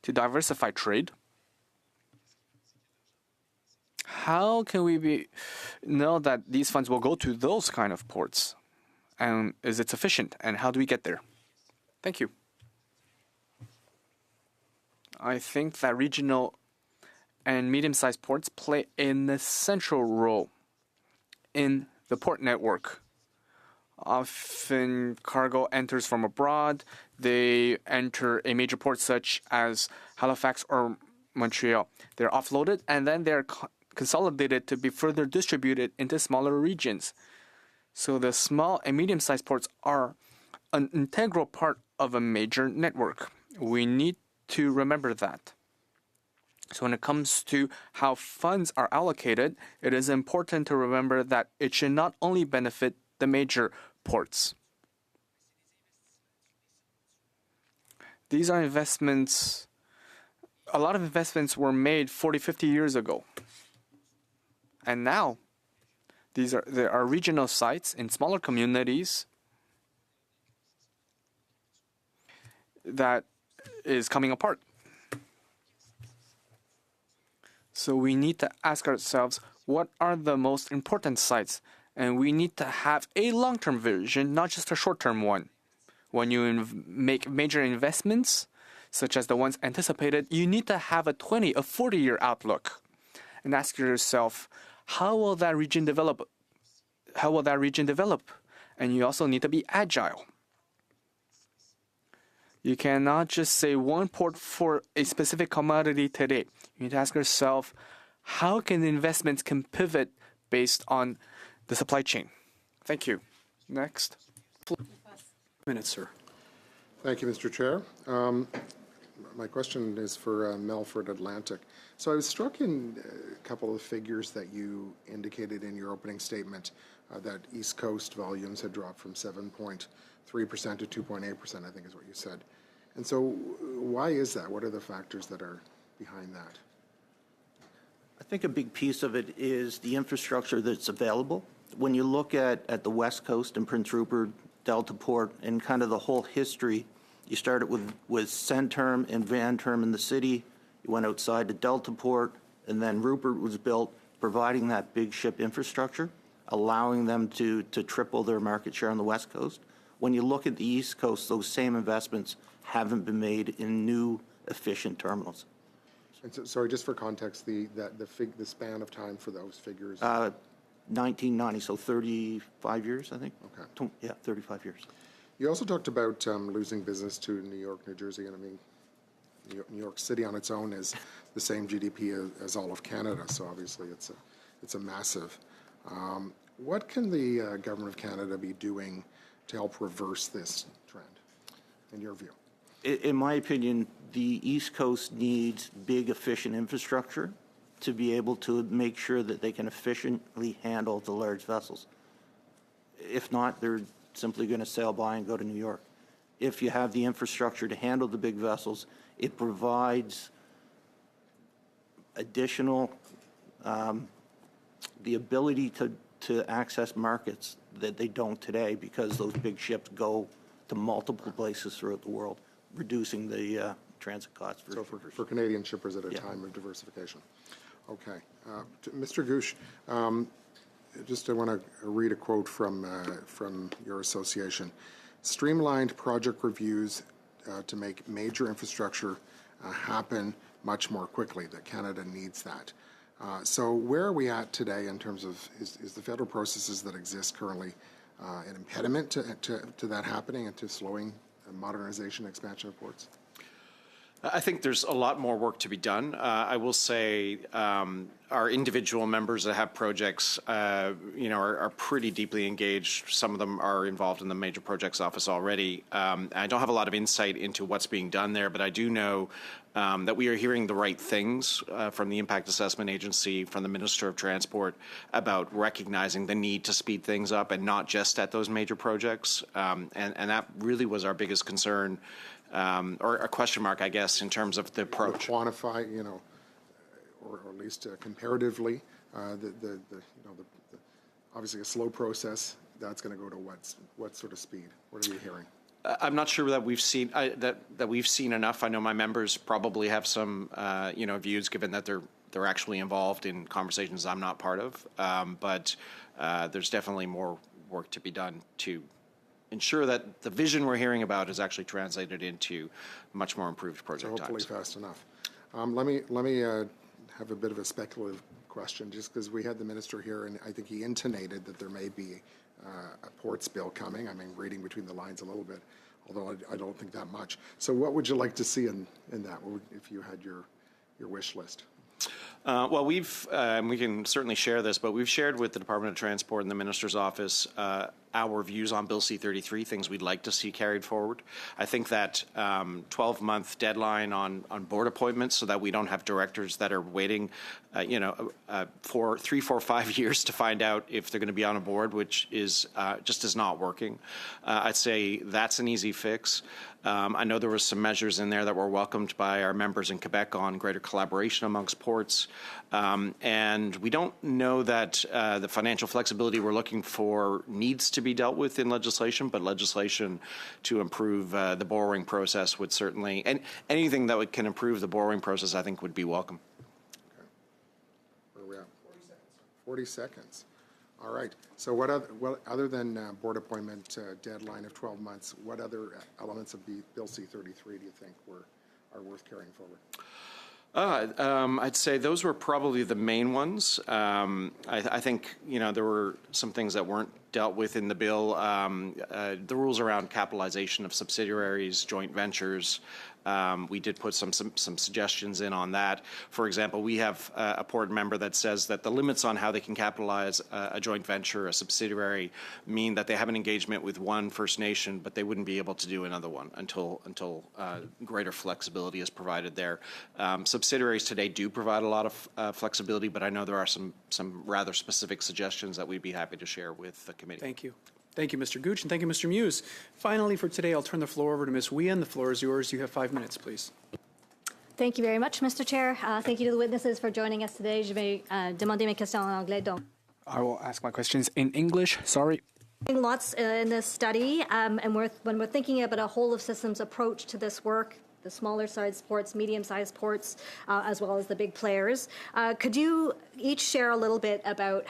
to diversify trade. How can we know that these funds will go to those kind of ports? And is it sufficient? And how do we get there? Thank you. I think that regional and medium-sized ports play an essential role in the port network. Often cargo enters from abroad. They enter a major port such as Halifax or Montreal. They're offloaded and then they're consolidated to be further distributed into smaller regions. So the small and medium-sized ports are an integral part of a major network. We need to remember that. So when it comes to how funds are allocated, it is important to remember that it should not only benefit the major ports. These are investments, a lot of investments were made 40, 50 years ago. And now, there are regional sites in smaller communities that is coming apart. So we need to ask ourselves, what are the most important sites? And we need to have a long-term vision, not just a short-term one. When you make major investments, such as the ones anticipated, you need to have a 20, a 40-year outlook. And ask yourself, how will that region develop? How will that region develop? And you also need to be agile. You cannot just say one port for a specific commodity today. You need to ask yourself, how can investments can pivot based on the supply chain? Thank you. Next. Minutes, sir. Thank you, Mr. Chair. My question is for Melford Atlantic. So I was struck in a couple of figures that you indicated in your opening statement that East Coast volumes had dropped from 7.3% to 2.8%, I think is what you said. And so why is that? What are the factors that are behind that? I think a big piece of it is the infrastructure that's available. When you look at the West Coast and Prince Rupert, Delta Port, and kind of the whole history, you started with Centerm and Vanterm in the city. You went outside to Delta Port, and then Rupert was built, providing that big ship infrastructure, allowing them to triple their market share on the West Coast. When you look at the East Coast, those same investments haven't been made in new, efficient terminals. And so, sorry, just for context, the span of time for those figures? 1990, so 35 years, I think. Okay. Yeah, 35 years. You also talked about losing business to New York, New Jersey, and I mean, New York City on its own is the same GDP as all of Canada, so obviously it's a massive. What can the government of Canada be doing to help reverse this trend, in your view? In my opinion, the East Coast needs big, efficient infrastructure to be able to make sure that they can efficiently handle the large vessels. If not, they're simply going to sail by and go to New York. If you have the infrastructure to handle the big vessels, it provides additional, the ability to access markets that they don't today because those big ships go to multiple places throughout the world, reducing the transit costs for shippers. For Canadian shippers at a time of diversification. Okay. Mr. Gooch, I want to read a quote from your association. streamlined project reviews to make major infrastructure happen much more quickly, that Canada needs that. So where are we at today in terms of, is the federal processes that exist currently an impediment to that happening and to slowing modernization expansion of ports? I think there's a lot more work to be done. I will say our individual members that have projects, are pretty deeply engaged. Some of them are involved in the major projects office already. I don't have a lot of insight into what's being done there, but I do know that we are hearing the right things from the Impact Assessment Agency, from the Minister of Transport, about recognizing the need to speed things up and not just at those major projects. And that really was our biggest concern. Or a question mark, I guess, in terms of the approach. Quantify, or at least comparatively, obviously a slow process. That's going to go to what sort of speed? What are you hearing? I'm not sure that we've seen that we've seen enough. I know my members probably have some, views, given that they're actually involved in conversations I'm not part of. But there's definitely more work to be done to ensure that the vision we're hearing about is actually translated into much more improved project so hopefully times. Fast enough. Let me have a bit of a speculative question, just because we had the minister here, and I think he intonated that there may be a ports bill coming. I mean, reading between the lines a little bit, although I don't think that much. So what would you like to see in that, if you had your wish list? Well, we can certainly share this, but we've shared with the Department of Transport and the Minister's Office our views on Bill C-33, things we'd like to see carried forward. I think that 12-month deadline on board appointments, so that we don't have directors that are waiting, for 3, 4, 5 years to find out if they're going to be on a board, which is just is not working. I'd say that's an easy fix. I know there were some measures in there that were welcomed by our members in Quebec on greater collaboration amongst ports. And we don't know that the financial flexibility we're looking for needs to be dealt with in legislation, but legislation to improve the borrowing process would certainly, and anything that can improve the borrowing process, I think, would be welcome. Okay. Where are we at? 40 seconds. All right. So what other than board appointment deadline of 12 months, what other elements of Bill C-33 do you think are worth carrying forward? I'd say those were probably the main ones. I think, there were some things that weren't dealt with in the bill. The rules around capitalization of subsidiaries, joint ventures. We did put some suggestions in on that. For example, we have a port member that says that the limits on how they can capitalize a joint venture, a subsidiary, mean that they have an engagement with one First Nation, but they wouldn't be able to do another one until greater flexibility is provided there. Subsidiaries today do provide a lot of flexibility, but I know there are some rather specific suggestions that we'd be happy to share with the committee. Thank you. Thank you, Mr. Gooch, and thank you, Mr. Muse. Finally, for today, I'll turn the floor over to Ms. Wien. The floor is yours. You have 5 minutes, please. Thank you very much, Mr. Chair. Thank you to the witnesses for joining us today. Je vais demander mes questions en anglais. Donc. I will ask my questions in English. Sorry. Lots in this study, and when we're thinking about a whole of systems approach to this work, the smaller sized ports, medium-sized ports, as well as the big players, could you each share a little bit about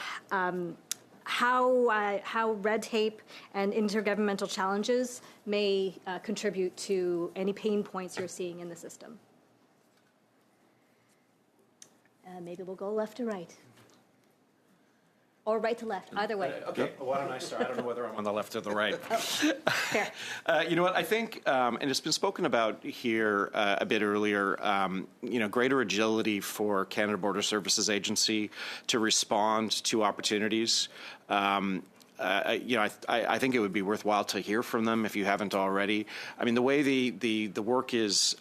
how red tape and intergovernmental challenges may contribute to any pain points you're seeing in the system? Maybe we'll go left to right. Or right to left, either way. Okay, well, why don't I start? I don't know whether I'm on the left or the right. Fair. You know what, I think, and it's been spoken about here a bit earlier, greater agility for Canada Border Services Agency to respond to opportunities. I think it would be worthwhile to hear from them if you haven't already. I mean, the way the work is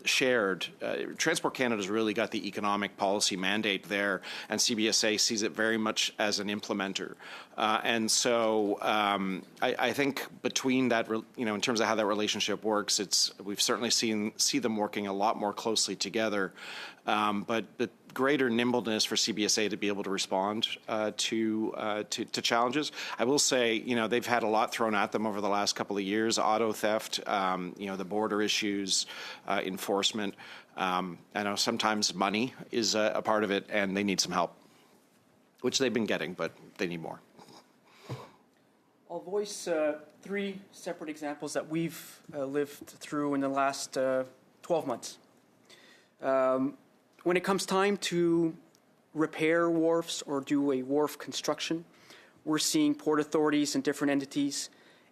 shared, Transport Canada's really got the economic policy mandate there, and CBSA sees it very much as an implementer. And so I think between that, in terms of how that relationship works, we've certainly see them working a lot more closely together. But the greater nimbleness for CBSA to be able to respond to challenges. I will say, they've had a lot thrown at them over the last couple of years: auto theft, the border issues, enforcement. I know sometimes money is a part of it, and they need some help, which they've been getting, but they need more. I'll voice three separate examples that we've lived through in the last 12 months. When it comes time to repair wharfs or do a wharf construction, we're seeing port authorities and different entities.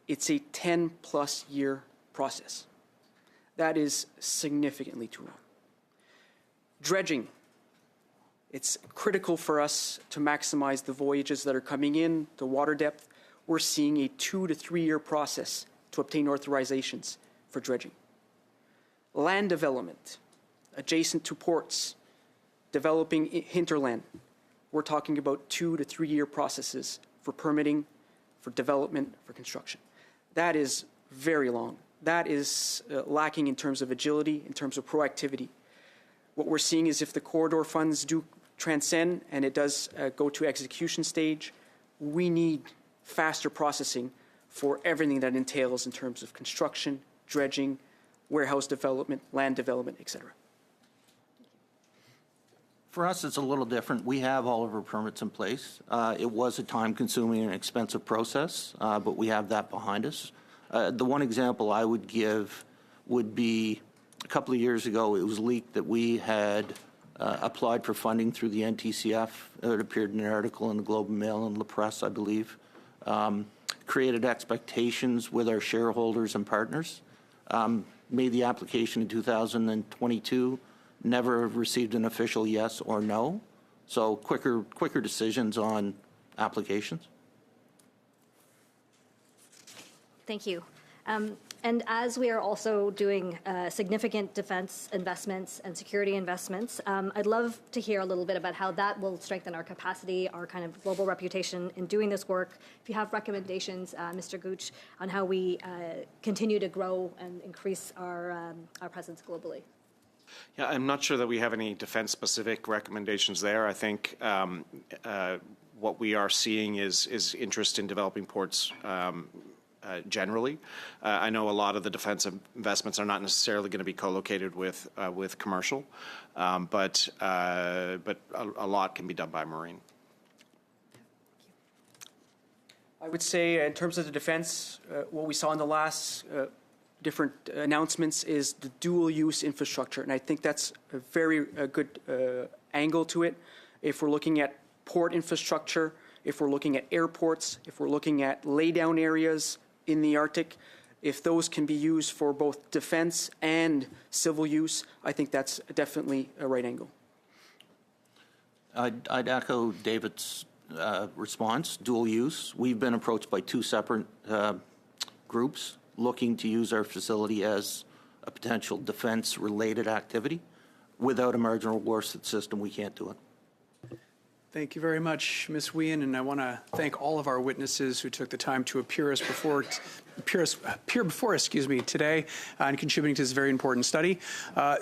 It's a 10-plus year process. That is significantly too long. Dredging. It's critical for us to maximize the voyages that are coming in, the water depth. We're seeing a 2 to 3 year process to obtain authorizations for dredging. Land development, adjacent to ports, developing hinterland. We're talking about 2 to 3 year processes for permitting, for development, for construction. That is very long. That is lacking in terms of agility, in terms of proactivity. What we're seeing is if the corridor funds do transcend and it does go to execution stage, we need faster processing for everything that entails in terms of construction, dredging, warehouse development, land development, etc. For us, it's a little different. We have all of our permits in place. It was a time-consuming and expensive process, but we have that behind us. The one example I would give would be a couple of years ago, it was leaked that we had applied for funding through the NTCF. It appeared in an article in the Globe and Mail and La Presse, I believe. Created expectations with our shareholders and partners. Made the application in 2022. Never received an official yes or no. So quicker decisions on applications. Thank you. And as we are also doing significant defense investments and security investments, I'd love to hear a little bit about how that will strengthen our capacity, our kind of global reputation in doing this work. If you have recommendations, Mr. Gooch, on how we continue to grow and increase our presence globally. Yeah, I'm not sure that we have any defense-specific recommendations there. I think what we are seeing is interest in developing ports generally. I know a lot of the defense investments are not necessarily going to be co-located with commercial, but a lot can be done by marine. I would say in terms of the defense, what we saw in the last different announcements is the dual-use infrastructure, and I think that's a very good angle to it. If we're looking at port infrastructure, if we're looking at airports, if we're looking at laydown areas in the Arctic, if those can be used for both defense and civil use, I think that's definitely a right angle. I'd echo David's response, dual use. We've been approached by two separate groups looking to use our facility as a potential defense-related activity. Without a marginal warship system, we can't do it. Thank you very much, Ms. Wien, and I want to thank all of our witnesses who took the time to appear before us today and contributing to this very important study.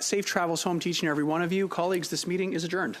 Safe travels home to each and every one of you. Colleagues, this meeting is adjourned.